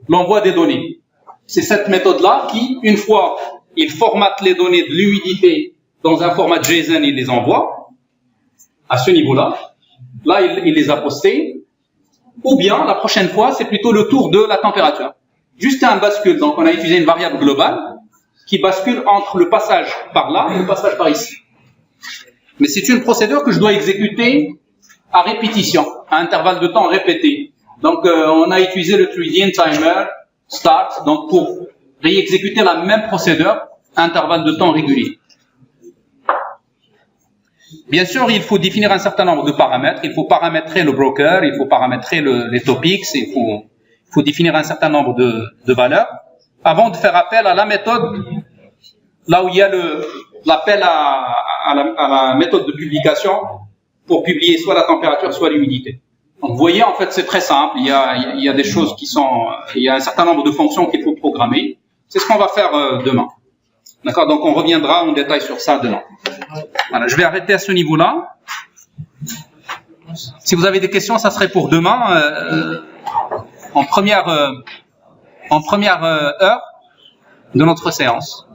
l'envoi des données. C'est cette méthode-là qui, une fois, il formate les données de l'humidité dans un format JSON, il les envoie à ce niveau-là. Là, il les a postées. Ou bien, la prochaine fois, c'est plutôt le tour de la température. Juste un bascule. Donc, on a utilisé une variable globale qui bascule entre le passage par là et le passage par ici. Mais c'est une procédure que je dois exécuter à répétition, à intervalle de temps répété. Donc, on a utilisé le trading timer start, donc pour réexécuter la même procédure à intervalle de temps régulier. Bien sûr, il faut définir un certain nombre de paramètres. Il faut paramétrer le broker, il faut paramétrer les topics, il faut définir un certain nombre de valeurs avant de faire appel à la méthode, là où il y a l'appel à la méthode de publication pour publier soit la température, soit l'humidité. Donc, vous voyez, en fait, c'est très simple. Il y a des choses il y a un certain nombre de fonctions qu'il faut programmer. C'est ce qu'on va faire demain. D'accord? Donc, on reviendra en détail sur ça demain. Voilà, je vais arrêter à ce niveau-là. Si vous avez des questions, ça serait pour demain, en première heure de notre séance.